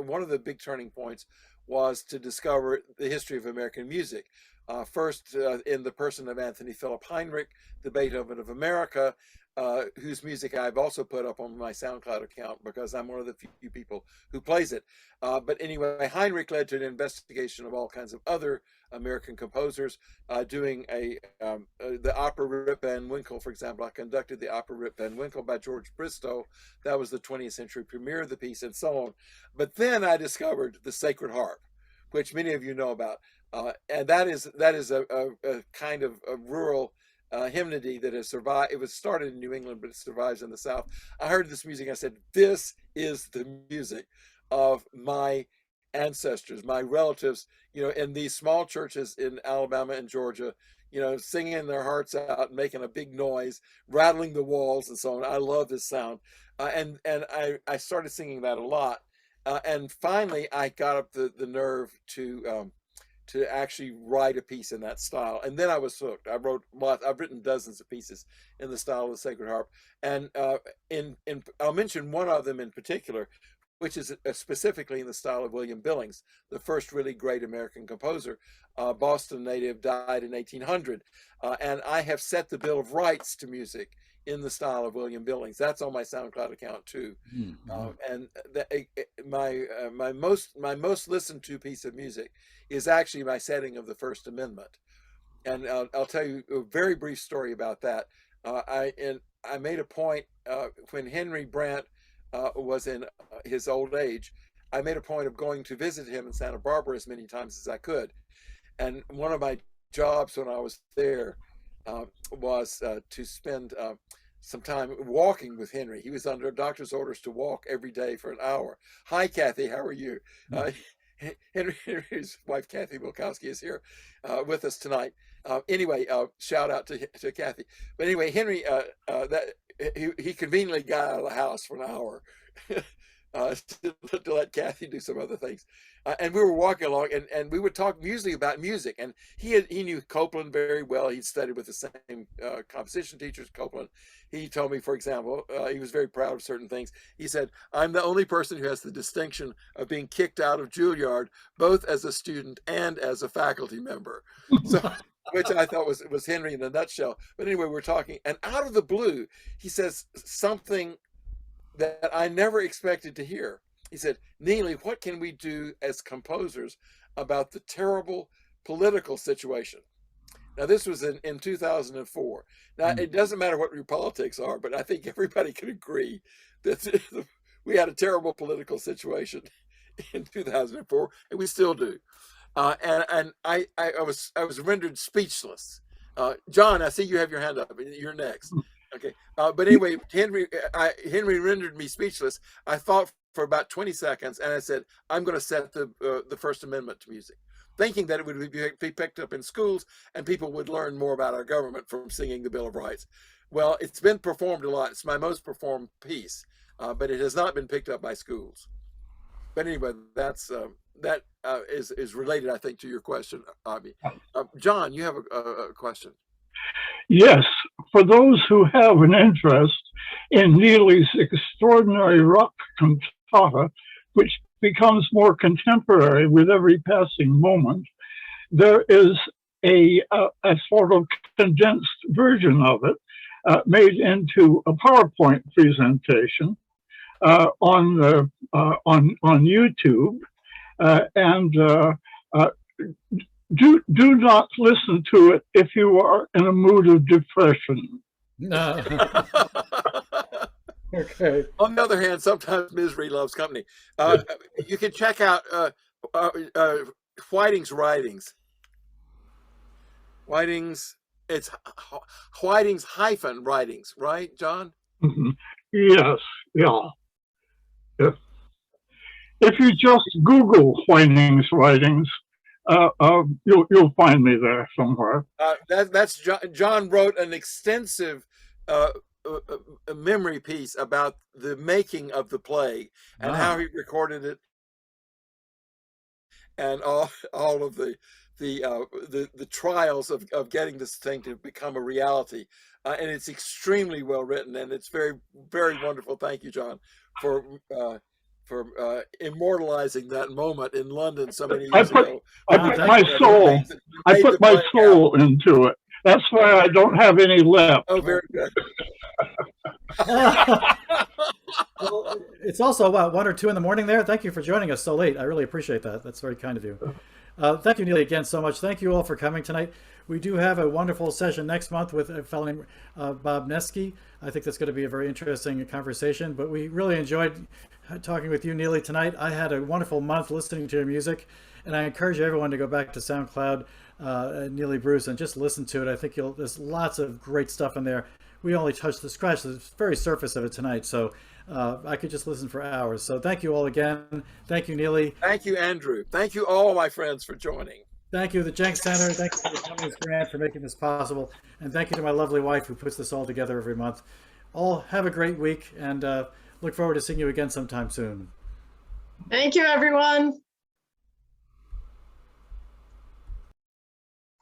one of the big turning points was to discover the history of American music. First, in the person of Anthony Philip Heinrich, the Beethoven of America, whose music I've also put up on my SoundCloud account because I'm one of the few people who plays it. But anyway, Heinrich led to an investigation of all kinds of other American composers, doing the opera Rip Van Winkle, for example. I conducted the opera Rip Van Winkle by George Bristow. That was the 20th century premiere of the piece, and so on. But then I discovered the Sacred Harp, which many of you know about, and that is a kind of a rural hymnody that has survived. It was started in New England, but it survives in the South. I heard this music. I said, "This is the music of my ancestors, my relatives, in these small churches in Alabama and Georgia, singing their hearts out, making a big noise, rattling the walls and so on." I love this sound. And I started singing that a lot. And finally, I got up the nerve to actually write a piece in that style. And then I was hooked. I've written dozens of pieces in the style of the Sacred Harp. And I'll mention one of them in particular, which is specifically in the style of William Billings, the first really great American composer. Boston native, died in 1800. And I have set the Bill of Rights to music in the style of William Billings. That's on my SoundCloud account too. And my most listened to piece of music is actually my setting of the First Amendment. And I'll tell you a very brief story about that. I made a point when Henry Brant was in his old age. I made a point of going to visit him in Santa Barbara as many times as I could. And one of my jobs when I was there was to spend some time walking with Henry. He was under doctor's orders to walk every day for an hour. Hi, Kathy, how are you? Henry's wife, Kathy Wilkowski, is here with us tonight. Anyway, shout out to Kathy. But anyway, Henry, he conveniently got out of the house for an hour to let Kathy do some other things. And we were walking along, and we would talk usually about music. And he knew Copland very well. He'd studied with the same composition teachers, Copland. He told me, for example, he was very proud of certain things. He said, "I'm the only person who has the distinction of being kicked out of Juilliard, both as a student and as a faculty member." So, which I thought was Henry in a nutshell. But anyway, we're talking, and out of the blue, he says something that I never expected to hear. He said, "Neely, what can we do as composers about the terrible political situation?" Now, this was in 2004. Now, it doesn't matter what your politics are, but I think everybody can agree that we had a terrible political situation in 2004, and we still do. And I was rendered speechless. John, I see you have your hand up. You're next. Okay. But anyway, Henry rendered me speechless. I thought for about 20 seconds, and I said, "I'm going to set the First Amendment to music," thinking that it would be picked up in schools and people would learn more about our government from singing the Bill of Rights. Well, it's been performed a lot. It's my most performed piece, but it has not been picked up by schools. But anyway, that is related, I think, to your question, Avi. John, you have a question. Yes, for those who have an interest in Neely's extraordinary rock cantata, which becomes more contemporary with every passing moment, there is a sort of condensed version of it made into a PowerPoint presentation on YouTube, and do not listen to it if you are in a mood of depression. No. Okay. On the other hand, sometimes misery loves company. You can check out Whiting's writings. It's Whiting's hyphen writings, right, John? Mm-hmm. Yes, yeah. If you just Google Whiting's writings, you'll find me there somewhere. That's John wrote an extensive a memory piece about the making of the play and how he recorded it, and all of the trials of getting this thing to become a reality. And it's extremely well written, and it's very, very wonderful. Thank you, John, for immortalizing that moment in London so many years ago. I put my soul into it. That's why I don't have any left. Oh, very good. Well, it's also about 1 or 2 in the morning there. Thank you for joining us so late. I really appreciate that. That's very kind of you. Thank you, Neely, again so much. Thank you all for coming tonight. We do have a wonderful session next month with a fellow named Bob Nesky. I think that's going to be a very interesting conversation. But we really enjoyed talking with you, Neely, tonight. I had a wonderful month listening to your music, and I encourage everyone to go back to SoundCloud, Neely Bruce, and just listen to it. I think there's lots of great stuff in there. We only scratched the very surface of it tonight, so I could just listen for hours. So thank you all again. Thank you, Neely. Thank you, Andrew. Thank you, all my friends, for joining. Thank you, the Jenks Center. Thank you to the Cummings Grant for making this possible. And thank you to my lovely wife who puts this all together every month. All have a great week, and look forward to seeing you again sometime soon. Thank you, everyone.